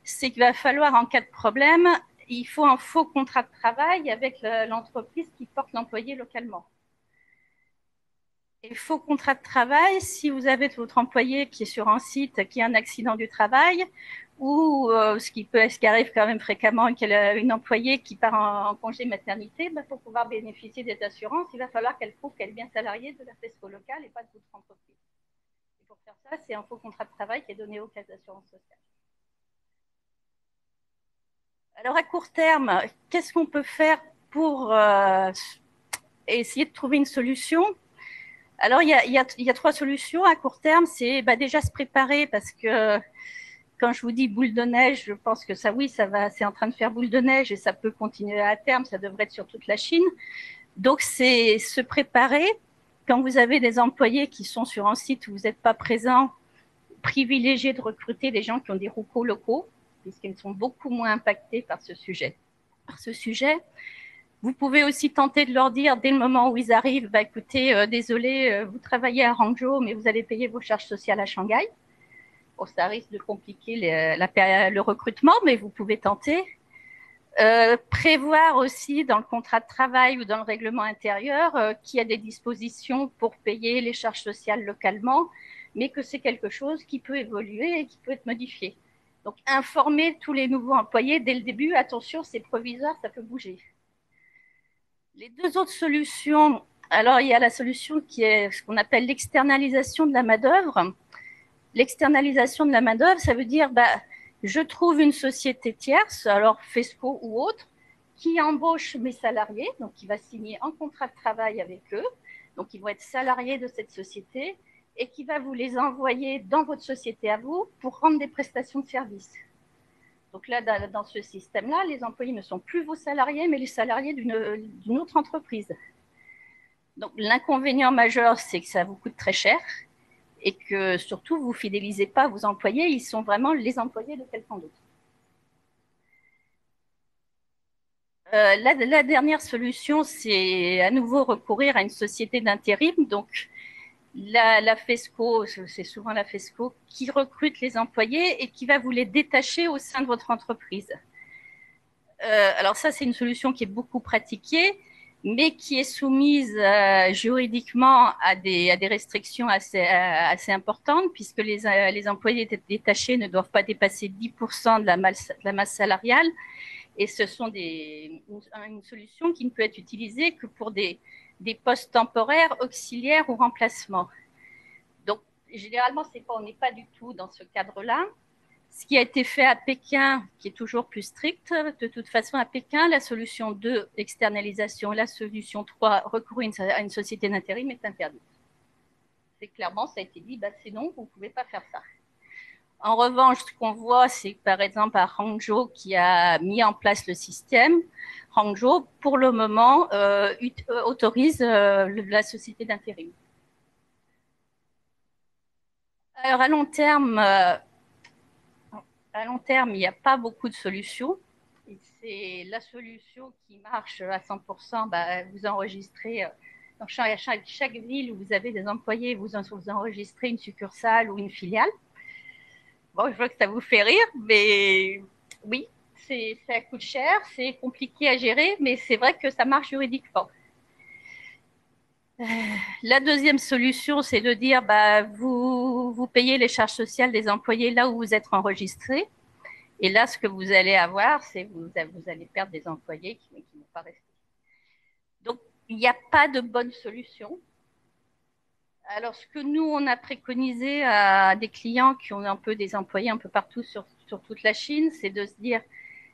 c'est qu'il va falloir, en cas de problème, il faut un faux contrat de travail avec l'entreprise qui porte l'employé localement. Et faux contrat de travail, si vous avez votre employé qui est sur un site qui a un accident du travail, ou ce qui arrive quand même fréquemment, qu'il y a une employée qui part en congé maternité, pour pouvoir bénéficier des assurances, il va falloir qu'elle prouve qu'elle est bien salariée de la FESCO locale et pas de votre entreprise. Et pour faire ça, c'est un faux contrat de travail qui est donné aux caisses d'assurance sociale. Alors, à court terme, qu'est-ce qu'on peut faire pour essayer de trouver une solution? Alors, il y a trois solutions à court terme. C'est déjà se préparer parce que quand je vous dis boule de neige, je pense que c'est en train de faire boule de neige et ça peut continuer à terme. Ça devrait être sur toute la Chine. Donc, c'est se préparer. Quand vous avez des employés qui sont sur un site où vous n'êtes pas présent, privilégier de recruter des gens qui ont des RUCO locaux, puisqu'ils sont beaucoup moins impactés par ce sujet. Vous pouvez aussi tenter de leur dire, dès le moment où ils arrivent, écoutez, désolé, vous travaillez à Hangzhou, mais vous allez payer vos charges sociales à Shanghai. Bon, ça risque de compliquer le recrutement, mais vous pouvez tenter. Prévoir aussi dans le contrat de travail ou dans le règlement intérieur qu'il y a des dispositions pour payer les charges sociales localement, mais que c'est quelque chose qui peut évoluer et qui peut être modifié. Donc, informer tous les nouveaux employés dès le début, attention, c'est provisoire, ça peut bouger. Les deux autres solutions, alors il y a la solution qui est ce qu'on appelle l'externalisation de la main-d'œuvre. L'externalisation de la main-d'œuvre, ça veut dire, je trouve une société tierce, alors FESCO ou autre, qui embauche mes salariés, donc qui va signer un contrat de travail avec eux, donc ils vont être salariés de cette société, et qui va vous les envoyer dans votre société à vous pour rendre des prestations de services. Donc là, dans ce système-là, les employés ne sont plus vos salariés, mais les salariés d'une autre entreprise. Donc l'inconvénient majeur, c'est que ça vous coûte très cher et que surtout, vous ne fidélisez pas vos employés, ils sont vraiment les employés de quelqu'un d'autre. La dernière solution, c'est à nouveau recourir à une société d'intérim. Donc, la FESCO, c'est souvent la FESCO, qui recrute les employés et qui va vous les détacher au sein de votre entreprise. Alors ça, c'est une solution qui est beaucoup pratiquée, mais qui est soumise juridiquement à des restrictions assez importantes, puisque les employés détachés ne doivent pas dépasser 10% de la masse salariale, et ce sont une solution qui ne peut être utilisée que pour des postes temporaires, auxiliaires ou remplacements. Donc, généralement, on n'est pas du tout dans ce cadre-là. Ce qui a été fait à Pékin, qui est toujours plus strict, de toute façon, à Pékin, la solution 2, externalisation, la solution 3, recours à une société d'intérim est interdite. C'est clairement, ça a été dit, c'est non, vous ne pouvez pas faire ça. En revanche, ce qu'on voit, c'est par exemple à Hangzhou qui a mis en place le système, Hangzhou, pour le moment, autorise la société d'intérim. Alors, à long terme, il n'y a pas beaucoup de solutions. C'est la solution qui marche à 100%. Vous enregistrez dans chaque ville où vous avez des employés, vous enregistrez une succursale ou une filiale. Bon, je vois que ça vous fait rire, mais oui, ça coûte cher, c'est compliqué à gérer, mais c'est vrai que ça marche juridiquement. La deuxième solution, c'est de dire vous payez les charges sociales des employés là où vous êtes enregistrés. Et là, ce que vous allez avoir, c'est vous allez perdre des employés qui ne vont pas rester. Donc, il n'y a pas de bonne solution. Alors, ce que nous, on a préconisé à des clients qui ont un peu des employés un peu partout sur toute la Chine, c'est de se dire,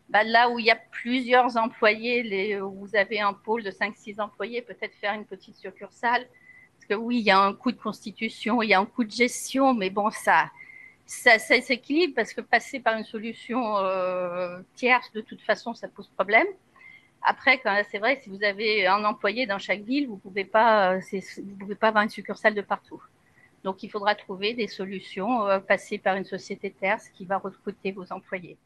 là où il y a plusieurs employés, où vous avez un pôle de 5-6 employés, peut-être faire une petite succursale. Parce que oui, il y a un coût de constitution, il y a un coût de gestion, mais bon, ça s'équilibre parce que passer par une solution tierce, de toute façon, ça pose problème. Après, c'est vrai, si vous avez un employé dans chaque ville, vous ne pouvez pas avoir une succursale de partout. Donc, il faudra trouver des solutions, passer par une société tierce qui va recruter vos employés.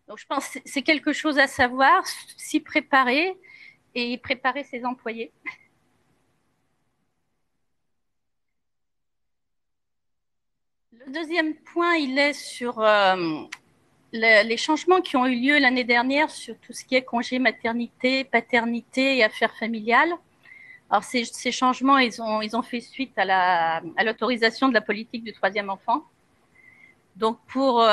Donc, je pense que c'est quelque chose à savoir, s'y préparer et préparer ses employés. Le deuxième point, il est sur les changements qui ont eu lieu l'année dernière sur tout ce qui est congé maternité, paternité et affaires familiales. Alors, ces changements, ils ont fait suite à l'autorisation de la politique du troisième enfant. Donc, pour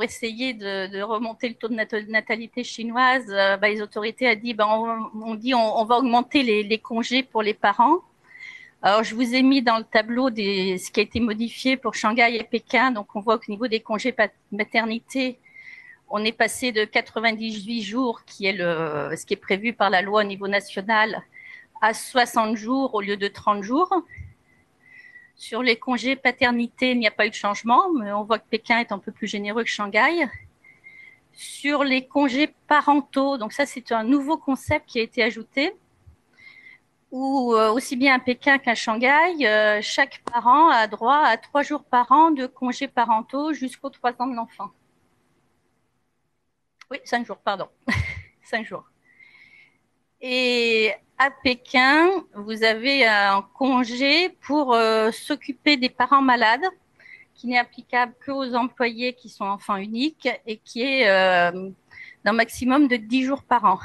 essayer de remonter le taux de natalité chinoise, les autorités ont dit on va augmenter les congés pour les parents. Alors, je vous ai mis dans le tableau ce qui a été modifié pour Shanghai et Pékin. Donc, on voit qu'au niveau des congés maternité, on est passé de 98 jours, qui est ce qui est prévu par la loi au niveau national, à 60 jours au lieu de 30 jours. Sur les congés paternité, il n'y a pas eu de changement, mais on voit que Pékin est un peu plus généreux que Shanghai. Sur les congés parentaux, donc ça, c'est un nouveau concept qui a été ajouté, où aussi bien à Pékin qu'à Shanghai, chaque parent a droit à 3 jours par an de congés parentaux jusqu'aux 3 ans de l'enfant. Oui, 5 jours, pardon. 5 jours. Et à Pékin, vous avez un congé pour s'occuper des parents malades qui n'est applicable qu'aux employés qui sont enfants uniques et qui est d'un maximum de 10 jours par an.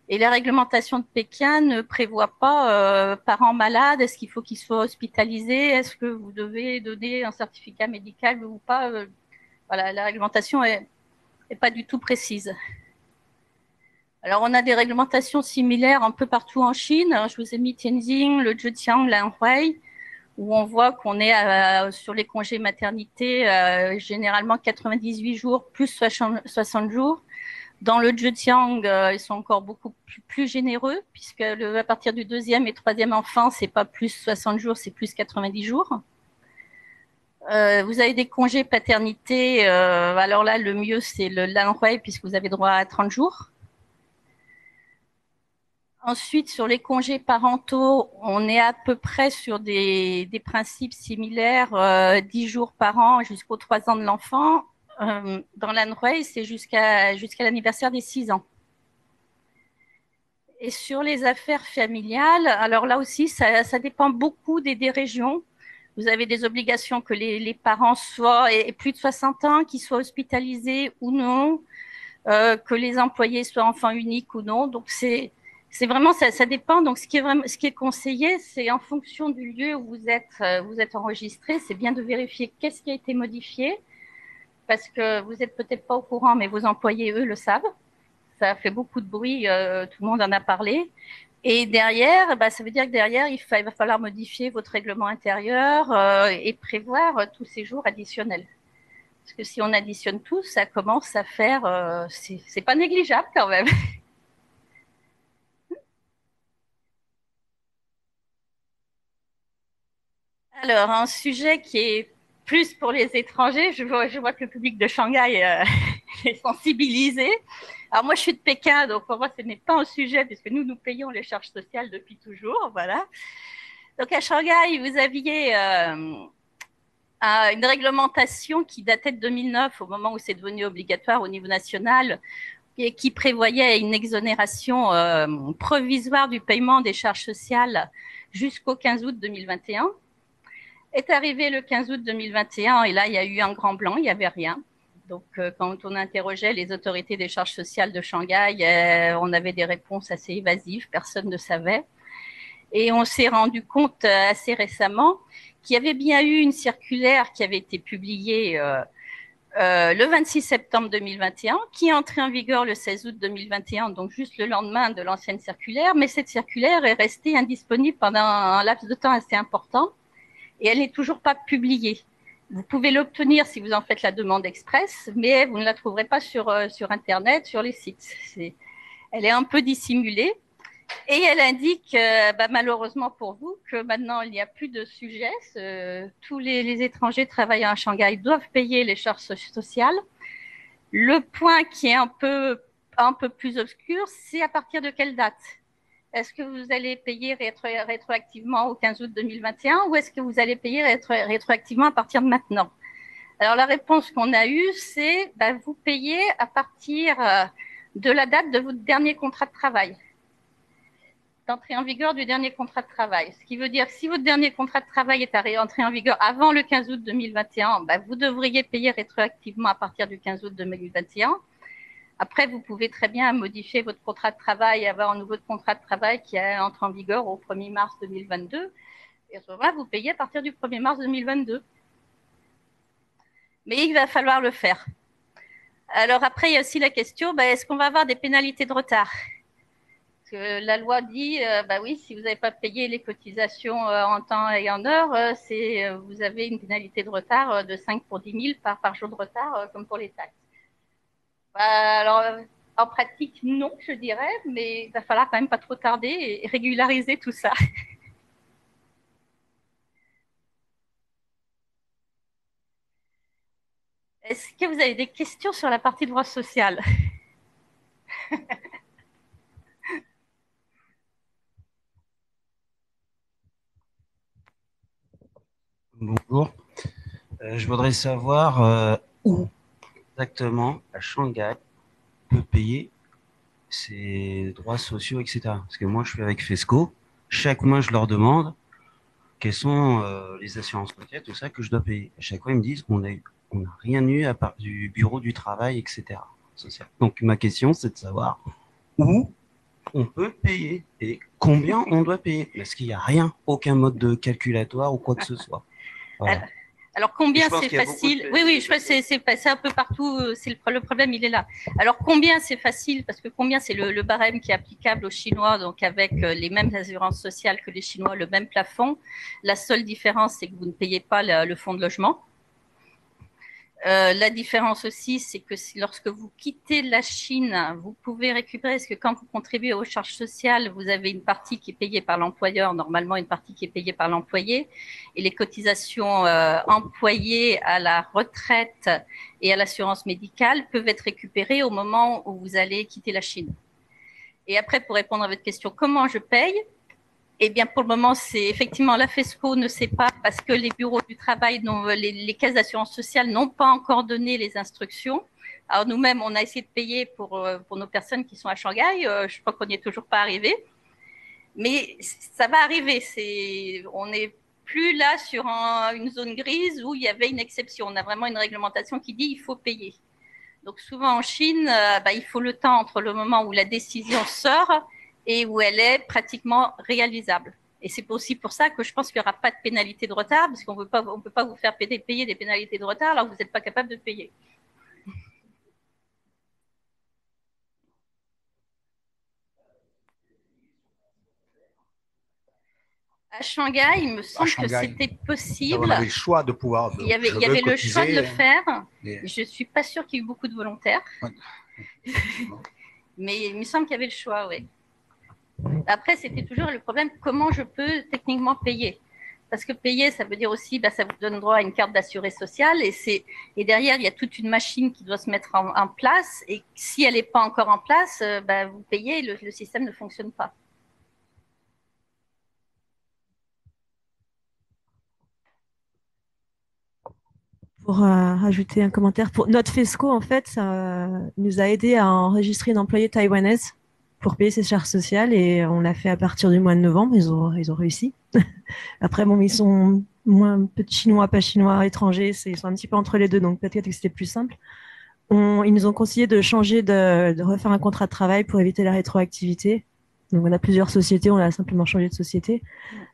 Et la réglementation de Pékin ne prévoit pas parents malades, est-ce qu'il faut qu'ils soient hospitalisés, est-ce que vous devez donner un certificat médical ou pas. Voilà, la réglementation est pas du tout précise. Alors, on a des réglementations similaires un peu partout en Chine. Je vous ai mis Tianjin, le Zhejiang, l'Anhui, où on voit qu'on est sur les congés maternité généralement 98 jours plus 60 jours. Dans le Zhejiang, ils sont encore beaucoup plus généreux, puisque à partir du 2e et 3e enfant, c'est pas plus 60 jours, c'est plus 90 jours. Vous avez des congés paternité. Alors là, le mieux, c'est le Lanhui, puisque vous avez droit à 30 jours. Ensuite, sur les congés parentaux, on est à peu près sur des principes similaires, 10 jours par an jusqu'aux 3 ans de l'enfant. Dans l'Anhui, c'est jusqu'à l'anniversaire des 6 ans. Et sur les affaires familiales, alors là aussi, ça dépend beaucoup des régions. Vous avez des obligations que les parents soient et plus de 60 ans, qu'ils soient hospitalisés ou non, que les employés soient enfants uniques ou non. Donc, c'est vraiment, ça dépend. Donc, ce qui est conseillé, c'est en fonction du lieu où vous êtes enregistré, c'est bien de vérifier qu'est-ce qui a été modifié, parce que vous n'êtes peut-être pas au courant, mais vos employés, eux, le savent. Ça fait beaucoup de bruit, tout le monde en a parlé. Et derrière, ça veut dire que derrière, il va falloir modifier votre règlement intérieur et prévoir tous ces jours additionnels. Parce que si on additionne tout, ça commence à faire... c'est pas négligeable quand même. Alors, un sujet qui est plus pour les étrangers, je vois que le public de Shanghai est sensibilisé. Alors moi, je suis de Pékin, donc pour moi, ce n'est pas un sujet, puisque nous payons les charges sociales depuis toujours, voilà. Donc à Shanghai, vous aviez une réglementation qui datait de 2009, au moment où c'est devenu obligatoire au niveau national, et qui prévoyait une exonération provisoire du paiement des charges sociales jusqu'au 15 août 2021. Est arrivé le 15 août 2021, et là, il y a eu un grand blanc, il n'y avait rien. Donc, quand on interrogeait les autorités des charges sociales de Shanghai, on avait des réponses assez évasives, personne ne savait. Et on s'est rendu compte assez récemment qu'il y avait bien eu une circulaire qui avait été publiée le 26 septembre 2021, qui est entrée en vigueur le 16 août 2021, donc juste le lendemain de l'ancienne circulaire, mais cette circulaire est restée indisponible pendant un laps de temps assez important et elle n'est toujours pas publiée. Vous pouvez l'obtenir si vous en faites la demande express, mais vous ne la trouverez pas sur Internet, sur les sites. Elle est un peu dissimulée. Et elle indique, malheureusement pour vous, que maintenant, il n'y a plus de sujet. Tous les étrangers travaillant à Shanghai doivent payer les charges sociales. Le point qui est un peu plus obscur, c'est à partir de quelle date? Est-ce que vous allez payer rétroactivement au 15 août 2021 ou est-ce que vous allez payer rétroactivement à partir de maintenant? Alors, la réponse qu'on a eue, c'est vous payez à partir de la date de votre dernier contrat de travail, d'entrée en vigueur du dernier contrat de travail. Ce qui veut dire que si votre dernier contrat de travail est entré en vigueur avant le 15 août 2021, vous devriez payer rétroactivement à partir du 15 août 2021. Après, vous pouvez très bien modifier votre contrat de travail et avoir un nouveau contrat de travail qui entre en vigueur au 1er mars 2022. Et à ce moment-là, vous payez à partir du 1er mars 2022. Mais il va falloir le faire. Alors après, il y a aussi la question, est-ce qu'on va avoir des pénalités de retard? Parce que la loi dit, oui, si vous n'avez pas payé les cotisations en temps et en heure, vous avez une pénalité de retard de 5 pour 10 000 par jour de retard, comme pour les taxes. Alors, en pratique, non, je dirais, mais il va falloir quand même pas trop tarder et régulariser tout ça. Est-ce que vous avez des questions sur la partie droit social? Bonjour. Je voudrais savoir où exactement à Shanghai on peut payer ses droits sociaux, etc. Parce que moi, je suis avec FESCO. Chaque mois, je leur demande quelles sont les assurances retraite, tout ça que je dois payer. À chaque fois, ils me disent qu'on n'a rien eu à part du bureau du travail, etc. social. Donc, ma question, c'est de savoir où on peut payer et combien on doit payer. Parce qu'il n'y a rien, aucun mode de calculatoire ou quoi que ce soit. Voilà. Alors combien c'est facile? Oui, oui, je pense que c'est un peu partout. Le problème, il est là. Alors combien c'est facile? Parce que combien c'est le barème qui est applicable aux Chinois, donc avec les mêmes assurances sociales que les Chinois, le même plafond. La seule différence, c'est que vous ne payez pas le fonds de logement. La différence aussi, c'est que lorsque vous quittez la Chine, vous pouvez récupérer, parce que quand vous contribuez aux charges sociales, vous avez une partie qui est payée par l'employeur, normalement une partie qui est payée par l'employé, et les cotisations employées à la retraite et à l'assurance médicale peuvent être récupérées au moment où vous allez quitter la Chine. Et après, pour répondre à votre question, comment je paye? Eh bien, pour le moment, c'est effectivement la FESCO ne sait pas parce que les bureaux du travail, les caisses d'assurance sociale n'ont pas encore donné les instructions. Alors nous-mêmes, on a essayé de payer pour nos personnes qui sont à Shanghai. Je crois qu'on n'y est toujours pas arrivé, mais ça va arriver. On n'est plus là sur une zone grise où il y avait une exception. On a vraiment une réglementation qui dit il faut payer. Donc souvent en Chine, il faut le temps entre le moment où la décision sort et où elle est pratiquement réalisable. Et c'est aussi pour ça que je pense qu'il n'y aura pas de pénalité de retard, parce qu'on ne peut pas vous faire payer des pénalités de retard alors que vous n'êtes pas capable de payer. À Shanghai, il me semble que c'était possible. On avait le choix de pouvoir. Il y avait le choix de le faire. Je ne suis pas sûre qu'il y ait eu beaucoup de volontaires. Mais il me semble qu'il y avait le choix, oui. Après, c'était toujours le problème, comment je peux techniquement payer? Parce que payer, ça veut dire aussi, ça vous donne droit à une carte d'assuré sociale et derrière, il y a toute une machine qui doit se mettre en place et si elle n'est pas encore en place, vous payez, le système ne fonctionne pas. Pour rajouter un commentaire, pour notre FESCO, en fait, ça nous a aidé à enregistrer une employée taïwanaise pour payer ses charges sociales et on l'a fait à partir du mois de novembre. Ils ont réussi. Après, bon, ils sont moins peu de Chinois, pas Chinois, étrangers. Ils sont un petit peu entre les deux, donc peut-être que c'était plus simple. Ils nous ont conseillé de changer, de refaire un contrat de travail pour éviter la rétroactivité. Donc, on a plusieurs sociétés, on a simplement changé de société.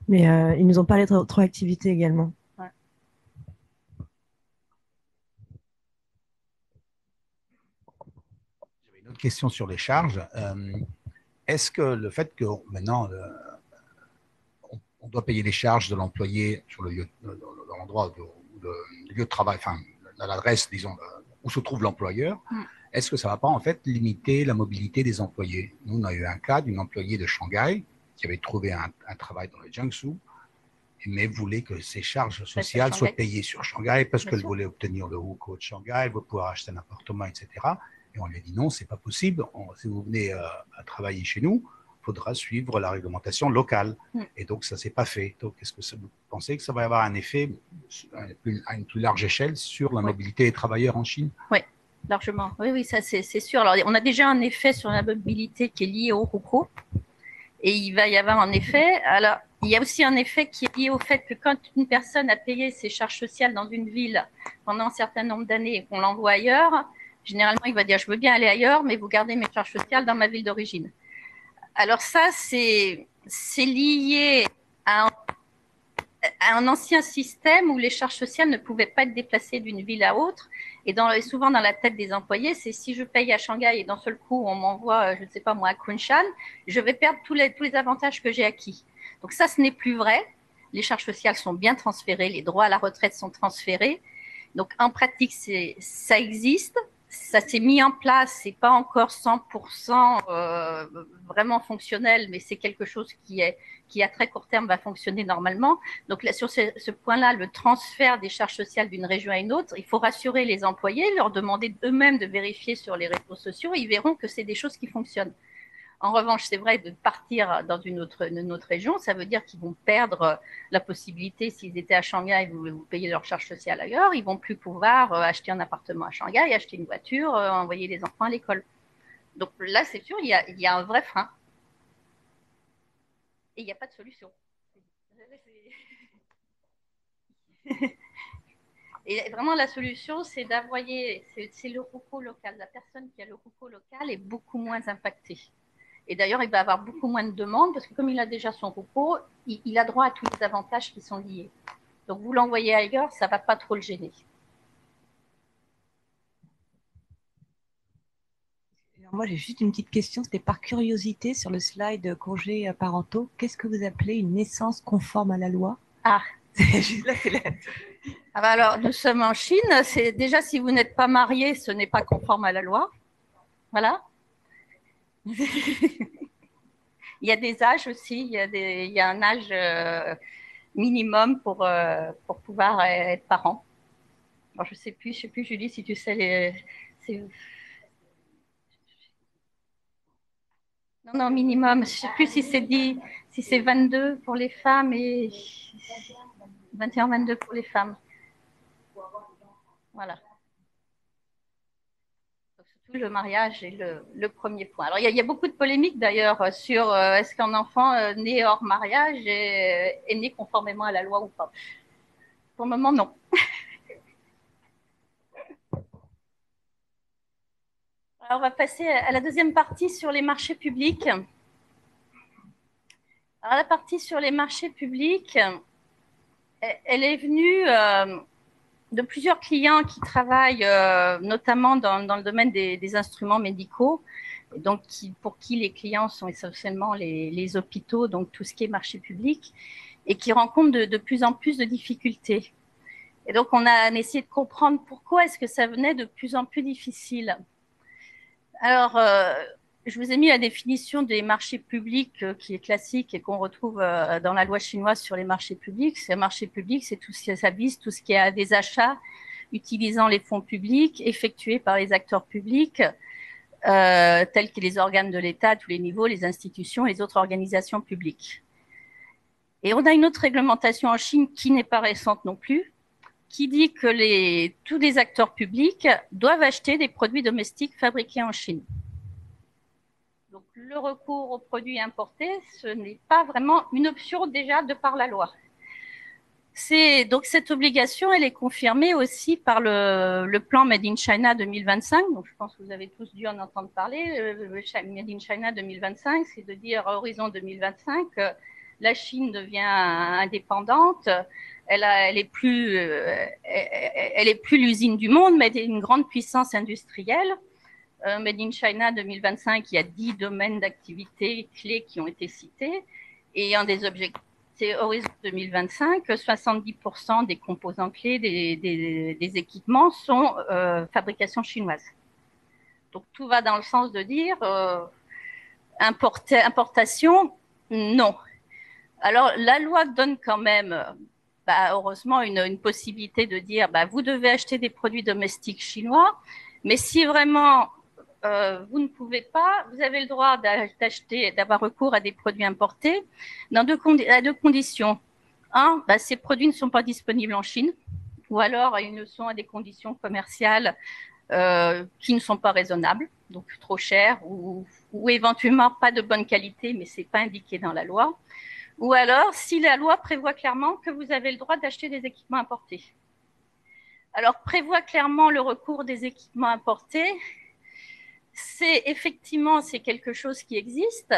Mais ils nous ont parlé de rétroactivité également. Une autre question sur les charges. Est-ce que le fait que maintenant on doit payer les charges de l'employé sur l'endroit du lieu de travail, enfin l'adresse, disons, où se trouve l'employeur, est-ce que ça ne va pas en fait limiter la mobilité des employés? Nous, on a eu un cas d'une employée de Shanghai qui avait trouvé un travail dans le Jiangsu, mais voulait que ses charges sociales soient payées sur Shanghai parce qu'elle voulait obtenir le hukou de Shanghai, elle veut pouvoir acheter un appartement, etc. Et on lui a dit non, c'est pas possible. Si vous venez à travailler chez nous, il faudra suivre la réglementation locale. Et donc, ça ne s'est pas fait. Donc, est-ce que vous pensez que ça va y avoir un effet à une plus large échelle sur la mobilité des travailleurs en Chine? Oui, largement. Oui, ça c'est sûr. Alors, on a déjà un effet sur la mobilité qui est lié au hukou. Et il va y avoir un effet. Alors, il y a aussi un effet qui est lié au fait que quand une personne a payé ses charges sociales dans une ville pendant un certain nombre d'années et qu'on l'envoie ailleurs, généralement, il va dire « je veux bien aller ailleurs, mais vous gardez mes charges sociales dans ma ville d'origine ». Alors ça, c'est lié à un ancien système où les charges sociales ne pouvaient pas être déplacées d'une ville à autre. Et souvent, dans la tête des employés, c'est si je paye à Shanghai et d'un seul coup, on m'envoie, je ne sais pas moi, à Kunshan, je vais perdre tous les avantages que j'ai acquis. Donc ça, ce n'est plus vrai. Les charges sociales sont bien transférées, les droits à la retraite sont transférés. Donc en pratique, ça existe. Ça s'est mis en place, c'est pas encore 100% vraiment fonctionnel, mais c'est quelque chose qui à très court terme va fonctionner normalement. Donc là, sur ce point-là, le transfert des charges sociales d'une région à une autre, il faut rassurer les employés, leur demander eux-mêmes de vérifier sur les réseaux sociaux, ils verront que c'est des choses qui fonctionnent. En revanche, c'est vrai de partir dans une autre région, ça veut dire qu'ils vont perdre la possibilité, s'ils étaient à Shanghai, vous payez leurs charges sociales ailleurs, ils vont plus pouvoir acheter un appartement à Shanghai, acheter une voiture, envoyer les enfants à l'école. Donc là, c'est sûr, il y a un vrai frein. Et il n'y a pas de solution. Et vraiment, la solution, c'est d'envoyer, c'est le RUCO local. La personne qui a le RUCO local est beaucoup moins impactée. Et d'ailleurs, il va avoir beaucoup moins de demandes parce que comme il a déjà son RUCO, il a droit à tous les avantages qui sont liés. Donc, vous l'envoyez ailleurs, ça ne va pas trop le gêner. Alors moi, j'ai juste une petite question. C'était par curiosité sur le slide congés parentaux. Qu'est-ce que vous appelez une naissance conforme à la loi? Ah, Juste là, c'est là. Ah bah alors, nous sommes en Chine. C'est déjà, si vous n'êtes pas marié, ce n'est pas conforme à la loi. Voilà. Il y a des âges aussi. Il y a un âge minimum pour pouvoir être parent. Alors, je sais plus, Julie, si tu sais Non, minimum. Je ne sais plus si c'est dit, si c'est 22 pour les femmes et 21, 22 pour les femmes. Voilà. Donc, surtout, le mariage est le premier point. Alors, il y a beaucoup de polémiques d'ailleurs sur est-ce qu'un enfant né hors mariage est né conformément à la loi ou pas. Pour le moment, non. Alors, on va passer à la deuxième partie sur les marchés publics. Alors, la partie sur les marchés publics, elle est venue de plusieurs clients qui travaillent notamment dans le domaine des instruments médicaux, et donc pour qui les clients sont essentiellement les hôpitaux, donc tout ce qui est marché public, et qui rencontrent de plus en plus de difficultés. Et donc, on a essayé de comprendre pourquoi est-ce que ça venait de plus en plus difficile. Alors, je vous ai mis la définition des marchés publics qui est classique et qu'on retrouve dans la loi chinoise sur les marchés publics. C'est un marché public, c'est tout ce qui ça vise, tout ce qui a des achats utilisant les fonds publics effectués par les acteurs publics, tels que les organes de l'État à tous les niveaux, les institutions, les autres organisations publiques. Et on a une autre réglementation en Chine qui n'est pas récente non plus, qui dit que tous les acteurs publics doivent acheter des produits domestiques fabriqués en Chine. Donc, le recours aux produits importés, ce n'est pas vraiment une option déjà de par la loi. Donc, cette obligation, elle est confirmée aussi par le plan Made in China 2025. Donc, je pense que vous avez tous dû en entendre parler. Le Made in China 2025, c'est de dire à horizon 2025, la Chine devient indépendante. Elle est plus l'usine du monde, mais elle est une grande puissance industrielle. Made in China 2025, il y a 10 domaines d'activité clés qui ont été cités. Et un des objectifs, c'est horizon 2025, 70% des composants clés des équipements sont fabrication chinoise. Donc tout va dans le sens de dire importation, non. Alors la loi donne quand même heureusement une possibilité de dire vous devez acheter des produits domestiques chinois, mais si vraiment vous ne pouvez pas, vous avez le droit d'avoir recours à des produits importés à deux conditions. Un, ces produits ne sont pas disponibles en Chine, ou alors ils ne sont à des conditions commerciales qui ne sont pas raisonnables, donc trop chères, ou éventuellement pas de bonne qualité, mais ce n'est pas indiqué dans la loi. Ou alors, si la loi prévoit clairement que vous avez le droit d'acheter des équipements importés. Alors, prévoit clairement le recours des équipements importés, c'est quelque chose qui existe,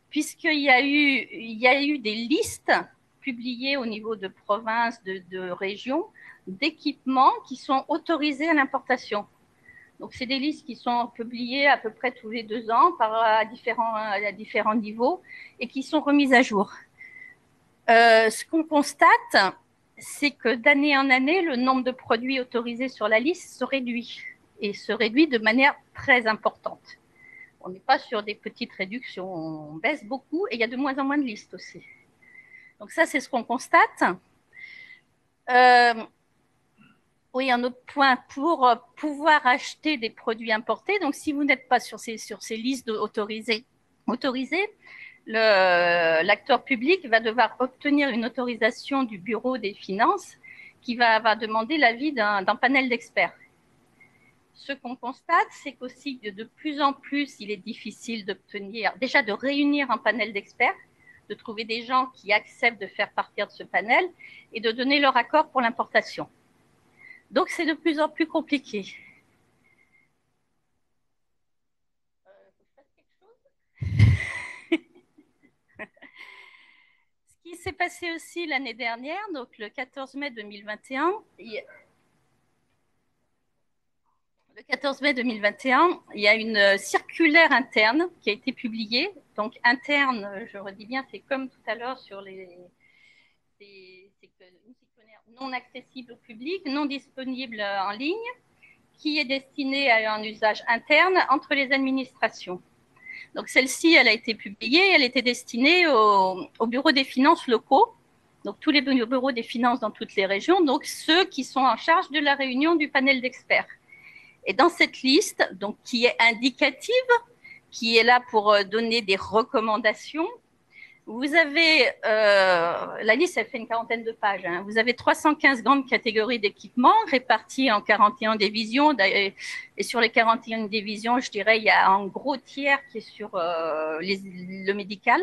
puisqu'il y a eu des listes publiées au niveau de provinces, de régions, d'équipements qui sont autorisés à l'importation. Donc, c'est des listes qui sont publiées à peu près tous les 2 ans à différents niveaux et qui sont remises à jour. Ce qu'on constate, c'est que d'année en année, le nombre de produits autorisés sur la liste se réduit et se réduit de manière très importante. On n'est pas sur des petites réductions, on baisse beaucoup et il y a de moins en moins de listes aussi. Donc ça, c'est ce qu'on constate. Oui, un autre point, pour pouvoir acheter des produits importés, donc si vous n'êtes pas sur ces listes autorisées, l'acteur public va devoir obtenir une autorisation du Bureau des finances qui va demander l'avis d'un panel d'experts. Ce qu'on constate, c'est qu'aussi de plus en plus, il est difficile d'obtenir, déjà de réunir un panel d'experts, de trouver des gens qui acceptent de faire partir de ce panel et de donner leur accord pour l'importation. Donc, c'est de plus en plus compliqué. Ce qui s'est passé aussi l'année dernière, donc le 14 mai 2021, il y a une circulaire interne qui a été publiée. Donc interne, je redis bien, c'est comme tout à l'heure sur les... C'est une circulaire non accessible au public, non disponible en ligne, qui est destinée à un usage interne entre les administrations. Donc celle-ci, elle a été publiée, elle était destinée au bureau des finances locaux, donc tous les bureaux des finances dans toutes les régions, donc ceux qui sont en charge de la réunion du panel d'experts. Et dans cette liste, donc, qui est indicative, qui est là pour donner des recommandations, vous avez, la liste, elle fait une quarantaine de pages, hein. Vous avez 315 grandes catégories d'équipements réparties en 41 divisions. Et sur les 41 divisions, je dirais, il y a un gros tiers qui est sur le médical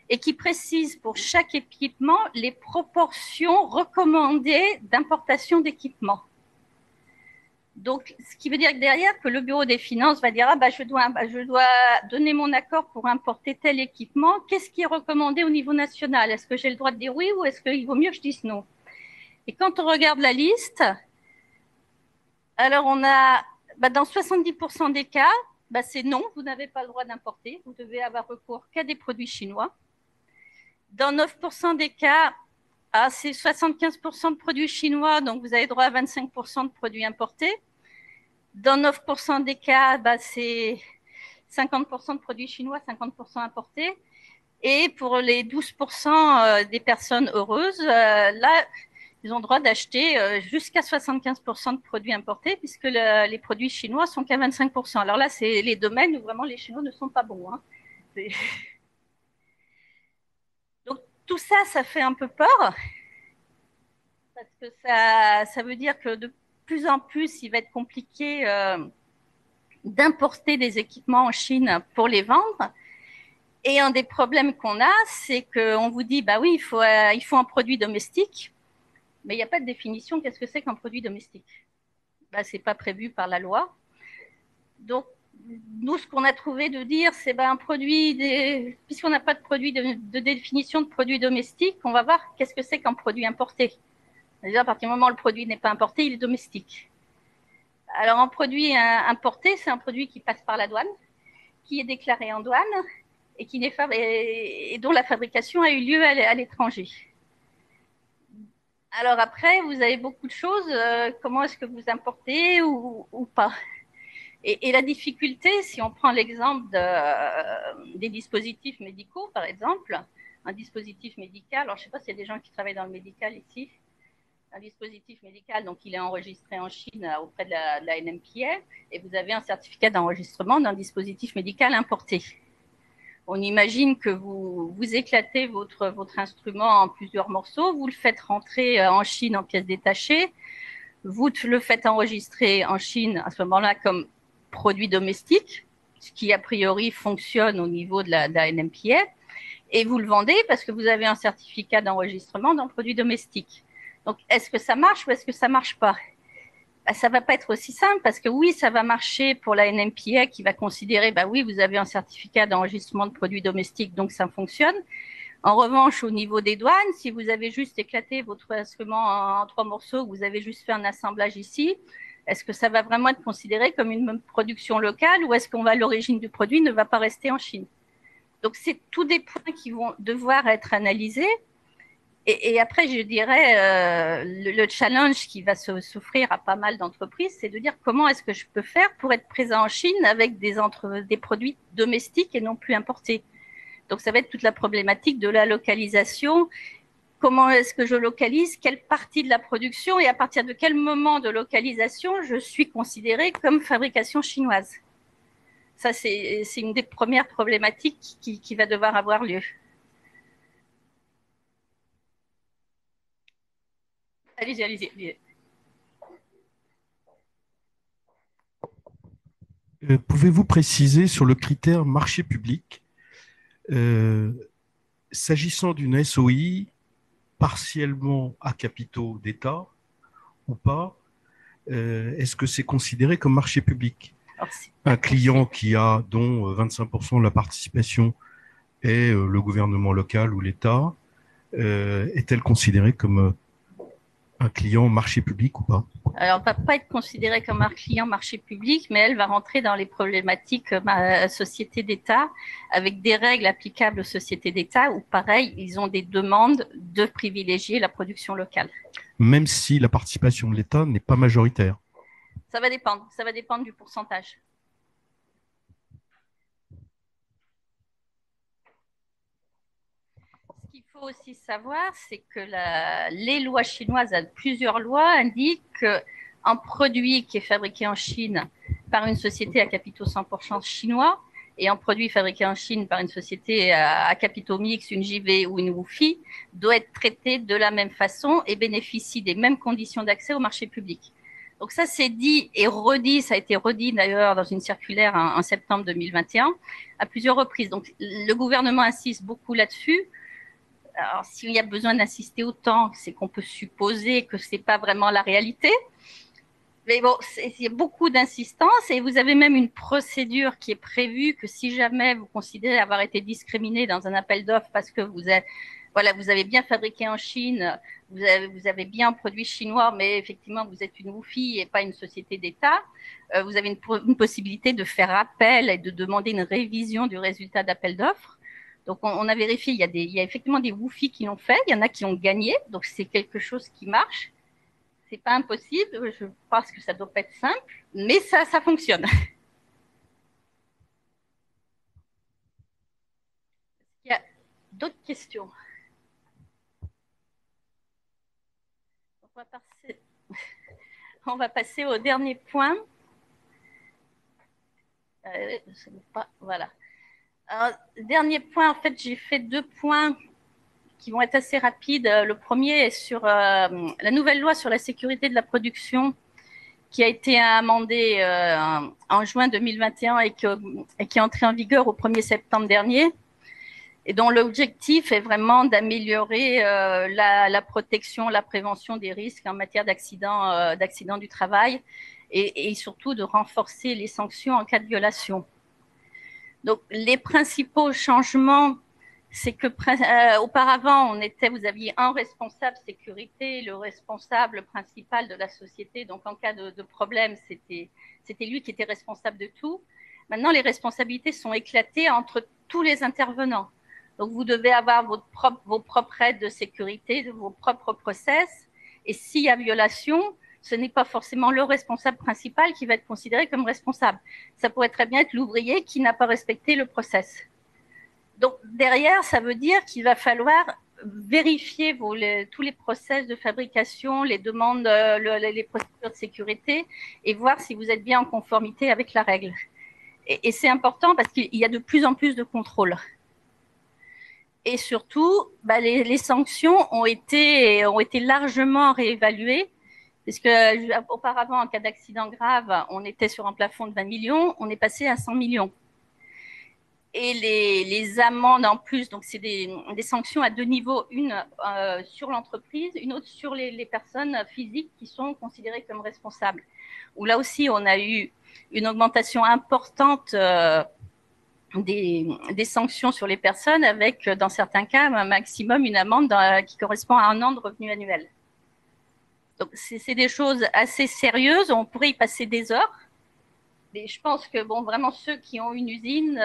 et qui précise pour chaque équipement les proportions recommandées d'importation d'équipements. Donc, ce qui veut dire que derrière, que le bureau des finances va dire, je dois donner mon accord pour importer tel équipement. Qu'est-ce qui est recommandé au niveau national? Est-ce que j'ai le droit de dire oui ou est-ce qu'il vaut mieux que je dise non? Et quand on regarde la liste, alors on a, dans 70% des cas, c'est non, vous n'avez pas le droit d'importer. Vous devez avoir recours qu'à des produits chinois. Dans 9% des cas, c'est 75% de produits chinois, donc vous avez droit à 25% de produits importés. Dans 9% des cas, c'est 50% de produits chinois, 50% importés. Et pour les 12% des personnes heureuses, là, ils ont droit d'acheter jusqu'à 75% de produits importés, puisque les produits chinois sont qu'à 25%. Alors là, c'est les domaines où vraiment les Chinois ne sont pas bons, hein. Donc tout ça, ça fait un peu peur. Parce que ça veut dire que de plus en plus, il va être compliqué d'importer des équipements en Chine pour les vendre. Et un des problèmes qu'on a, c'est qu'on vous dit, oui, il faut un produit domestique, mais il n'y a pas de définition. Qu'est-ce que c'est qu'un produit domestique? Ce n'est pas prévu par la loi. Donc, nous, ce qu'on a trouvé de dire, c'est un produit, puisqu'on n'a pas de produit de définition de produit domestique, on va voir qu'est-ce que c'est qu'un produit importé. Déjà, à partir du moment où le produit n'est pas importé, il est domestique. Alors, un produit importé, c'est un produit qui passe par la douane, qui est déclaré en douane et dont la fabrication a eu lieu à l'étranger. Alors après, vous avez beaucoup de choses. Comment est-ce que vous importez ou pas? Et la difficulté, si on prend l'exemple des dispositifs médicaux, par exemple, un dispositif médical, alors je ne sais pas s'il y a des gens qui travaillent dans le médical ici, un dispositif médical, donc il est enregistré en Chine auprès de la NMPA, et vous avez un certificat d'enregistrement d'un dispositif médical importé. On imagine que vous éclatez votre instrument en plusieurs morceaux, vous le faites rentrer en Chine en pièces détachées, vous le faites enregistrer en Chine à ce moment-là comme produit domestique, ce qui a priori fonctionne au niveau de la NMPA, et vous le vendez parce que vous avez un certificat d'enregistrement d'un produit domestique. Donc, est-ce que ça marche ou est-ce que ça ne marche pas? Ça ne va pas être aussi simple parce que oui, ça va marcher pour la NMPA qui va considérer, oui, vous avez un certificat d'enregistrement de produits domestiques, donc ça fonctionne. En revanche, au niveau des douanes, si vous avez juste éclaté votre instrument en 3 morceaux, vous avez juste fait un assemblage ici, est-ce que ça va vraiment être considéré comme une production locale ou est-ce qu'on va l'origine du produit ne va pas rester en Chine? Donc, c'est tous des points qui vont devoir être analysés. Et après, je dirais, le challenge qui va s'offrir à pas mal d'entreprises, c'est de dire comment est-ce que je peux faire pour être présent en Chine avec des produits domestiques et non plus importés. Donc, ça va être toute la problématique de la localisation. Comment est-ce que je localise? Quelle partie de la production? Et à partir de quel moment de localisation je suis considérée comme fabrication chinoise? Ça, c'est une des premières problématiques qui va devoir avoir lieu. Allez-y, allez-y. Pouvez-vous préciser sur le critère marché public s'agissant d'une SOI partiellement à capitaux d'État ou pas, est-ce que c'est considéré comme marché public? Un client dont 25% de la participation est le gouvernement local ou l'État, est-elle considérée comme un client marché public ou pas? Alors, elle ne va pas être considérée comme un client marché public, mais elle va rentrer dans les problématiques sociétés d'État, avec des règles applicables aux sociétés d'État, où pareil, ils ont des demandes de privilégier la production locale. Même si la participation de l'État n'est pas majoritaire? Ça va dépendre du pourcentage. Ce qu'il faut aussi savoir, c'est que les lois chinoises, plusieurs lois indiquent qu'un produit qui est fabriqué en Chine par une société à capitaux 100% chinois et un produit fabriqué en Chine par une société à capitaux mixtes, une JV ou une WOFI, doit être traité de la même façon et bénéficie des mêmes conditions d'accès au marché public. Donc ça, c'est dit et redit, ça a été redit d'ailleurs dans une circulaire en septembre 2021 à plusieurs reprises. Donc le gouvernement insiste beaucoup là-dessus. Alors, s'il y a besoin d'insister autant, c'est qu'on peut supposer que ce n'est pas vraiment la réalité. Mais bon, il y a beaucoup d'insistance et vous avez même une procédure qui est prévue que si jamais vous considérez avoir été discriminé dans un appel d'offres parce que vous avez bien fabriqué en Chine, vous avez bien un produit chinois, mais effectivement, vous êtes une WOFI et pas une société d'État, vous avez une possibilité de faire appel et de demander une révision du résultat d'appel d'offres. Donc, on a vérifié, il y a effectivement des WOFI qui l'ont fait, il y en a qui ont gagné, donc c'est quelque chose qui marche. C'est pas impossible, je pense que ça doit pas être simple, mais ça fonctionne. Il y a d'autres questions? On va passer au dernier point. Voilà. Alors, dernier point, en fait, j'ai fait 2 points qui vont être assez rapides. Le premier est sur la nouvelle loi sur la sécurité de la production qui a été amendée en juin 2021 et qui est entrée en vigueur au 1er septembre dernier et dont l'objectif est vraiment d'améliorer la protection, la prévention des risques en matière d'accidents du travail et surtout de renforcer les sanctions en cas de violation. Donc, les principaux changements, c'est que auparavant, vous aviez un responsable sécurité, le responsable principal de la société. Donc, en cas de problème, c'était lui qui était responsable de tout. Maintenant, les responsabilités sont éclatées entre tous les intervenants. Donc, vous devez avoir vos propres aides de sécurité, vos propres process. Et s'il y a violation, ce n'est pas forcément le responsable principal qui va être considéré comme responsable. Ça pourrait très bien être l'ouvrier qui n'a pas respecté le process. Donc, derrière, ça veut dire qu'il va falloir vérifier tous les process de fabrication, les demandes, les procédures de sécurité et voir si vous êtes bien en conformité avec la règle. Et c'est important parce qu'il y a de plus en plus de contrôles. Et surtout, les sanctions ont été largement réévaluées. Parce que auparavant, en cas d'accident grave, on était sur un plafond de 20 millions, on est passé à 100 millions. Et les amendes en plus, donc c'est des sanctions à 2 niveaux, une sur l'entreprise, une autre sur les personnes physiques qui sont considérées comme responsables. Où là aussi, on a eu une augmentation importante des sanctions sur les personnes avec, dans certains cas, un maximum, une amende qui correspond à 1 an de revenu annuel. Donc, c'est des choses assez sérieuses. On pourrait y passer des heures. Mais je pense que, vraiment, ceux qui ont une usine,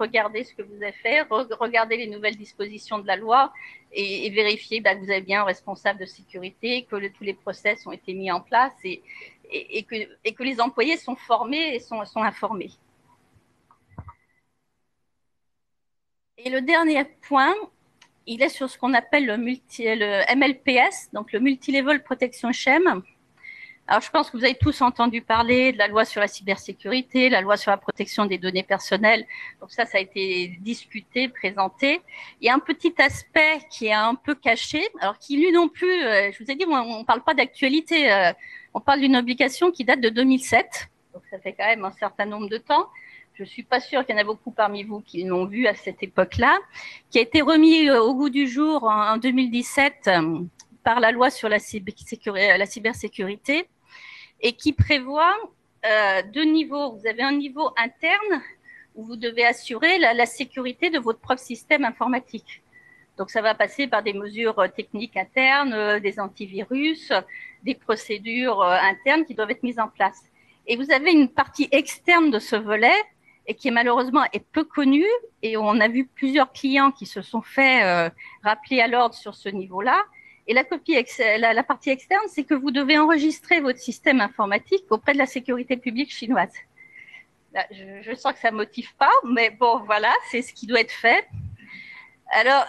regardez ce que vous avez fait, regardez les nouvelles dispositions de la loi et vérifiez que vous avez bien un responsable de sécurité, que tous les process ont été mis en place et que les employés sont formés et sont informés. Et le dernier point, il est sur ce qu'on appelle le MLPS, donc le Multilevel Protection Scheme. Alors, je pense que vous avez tous entendu parler de la loi sur la cybersécurité, la loi sur la protection des données personnelles. Donc ça a été discuté, présenté. Il y a un petit aspect qui est un peu caché, alors qui lui non plus, je vous ai dit, on ne parle pas d'actualité, on parle d'une obligation qui date de 2007. Donc ça fait quand même un certain nombre de temps. je ne suis pas sûre qu'il y en a beaucoup parmi vous qui l'ont vu à cette époque-là, qui a été remis au goût du jour en 2017 par la loi sur la cybersécurité et qui prévoit deux niveaux. Vous avez un niveau interne où vous devez assurer la sécurité de votre propre système informatique. Donc, ça va passer par des mesures techniques internes, des antivirus, des procédures internes qui doivent être mises en place. Et vous avez une partie externe de ce volet et qui malheureusement est peu connue. Et on a vu plusieurs clients qui se sont fait rappeler à l'ordre sur ce niveau-là. Et la partie externe, c'est que vous devez enregistrer votre système informatique auprès de la sécurité publique chinoise. Là, je sens que ça ne motive pas, mais bon, voilà, c'est ce qui doit être fait. Alors,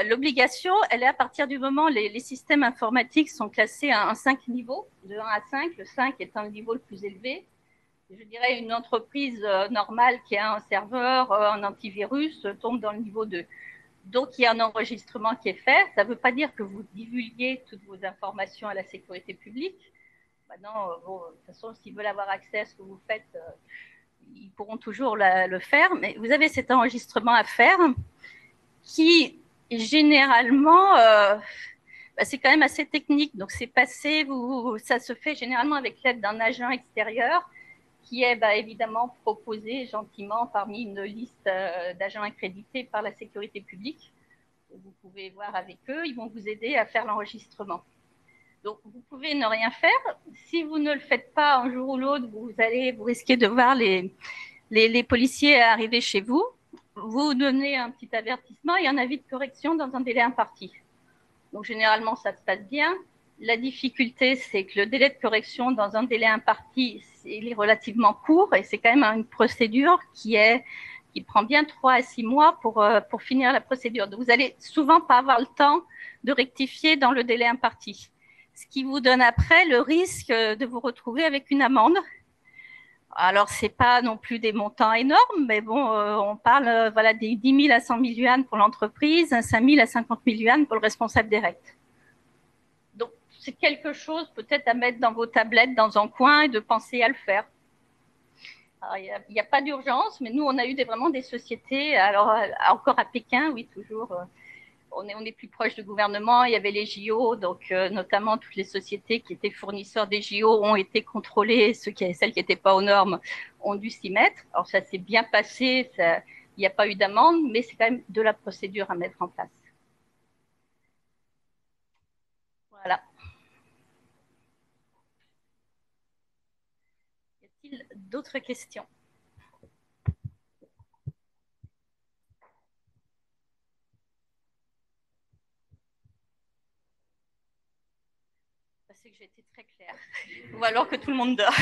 l'obligation, elle est à partir du moment où les systèmes informatiques sont classés en 5 niveaux, de 1 à 5, le 5 étant le niveau le plus élevé. Je dirais une entreprise normale qui a un serveur, un antivirus, tombe dans le niveau 2. Donc, il y a un enregistrement qui est fait. Ça ne veut pas dire que vous divulguez toutes vos informations à la sécurité publique. Maintenant, bon, de toute façon, s'ils veulent avoir accès à ce que vous faites, ils pourront toujours le faire. Mais vous avez cet enregistrement à faire qui, généralement, c'est quand même assez technique. Donc, c'est passé, ça se fait généralement avec l'aide d'un agent extérieur qui est évidemment proposé gentiment parmi une liste d'agents accrédités par la sécurité publique. Vous pouvez voir avec eux, ils vont vous aider à faire l'enregistrement. Donc, vous pouvez ne rien faire. Si vous ne le faites pas un jour ou l'autre, vous risquez de voir les policiers arriver chez vous. Vous donnez un petit avertissement et un avis de correction dans un délai imparti. Donc, généralement, ça se passe bien. La difficulté, c'est que le délai de correction dans un délai imparti, il est relativement court et c'est quand même une procédure qui prend bien 3 à 6 mois pour finir la procédure. Donc, vous allez souvent pas avoir le temps de rectifier dans le délai imparti. Ce qui vous donne après le risque de vous retrouver avec une amende. Alors, ce n'est pas non plus des montants énormes, mais bon, on parle des 10 000 à 100 000 yuan pour l'entreprise, 5 000 à 50 000 yuan pour le responsable direct. Donc, c'est quelque chose peut-être à mettre dans vos tablettes, dans un coin et de penser à le faire. Il n'y a pas d'urgence, mais nous, on a eu vraiment des sociétés, alors encore à Pékin, oui, toujours. On est plus proche du gouvernement, il y avait les JO, donc notamment toutes les sociétés qui étaient fournisseurs des JO ont été contrôlées, celles qui n'étaient pas aux normes ont dû s'y mettre. Alors ça s'est bien passé, il n'y a pas eu d'amende, mais c'est quand même de la procédure à mettre en place. Voilà. Y a-t-il d'autres questions ? C'est que j'ai été très claire. Ou alors que tout le monde dort.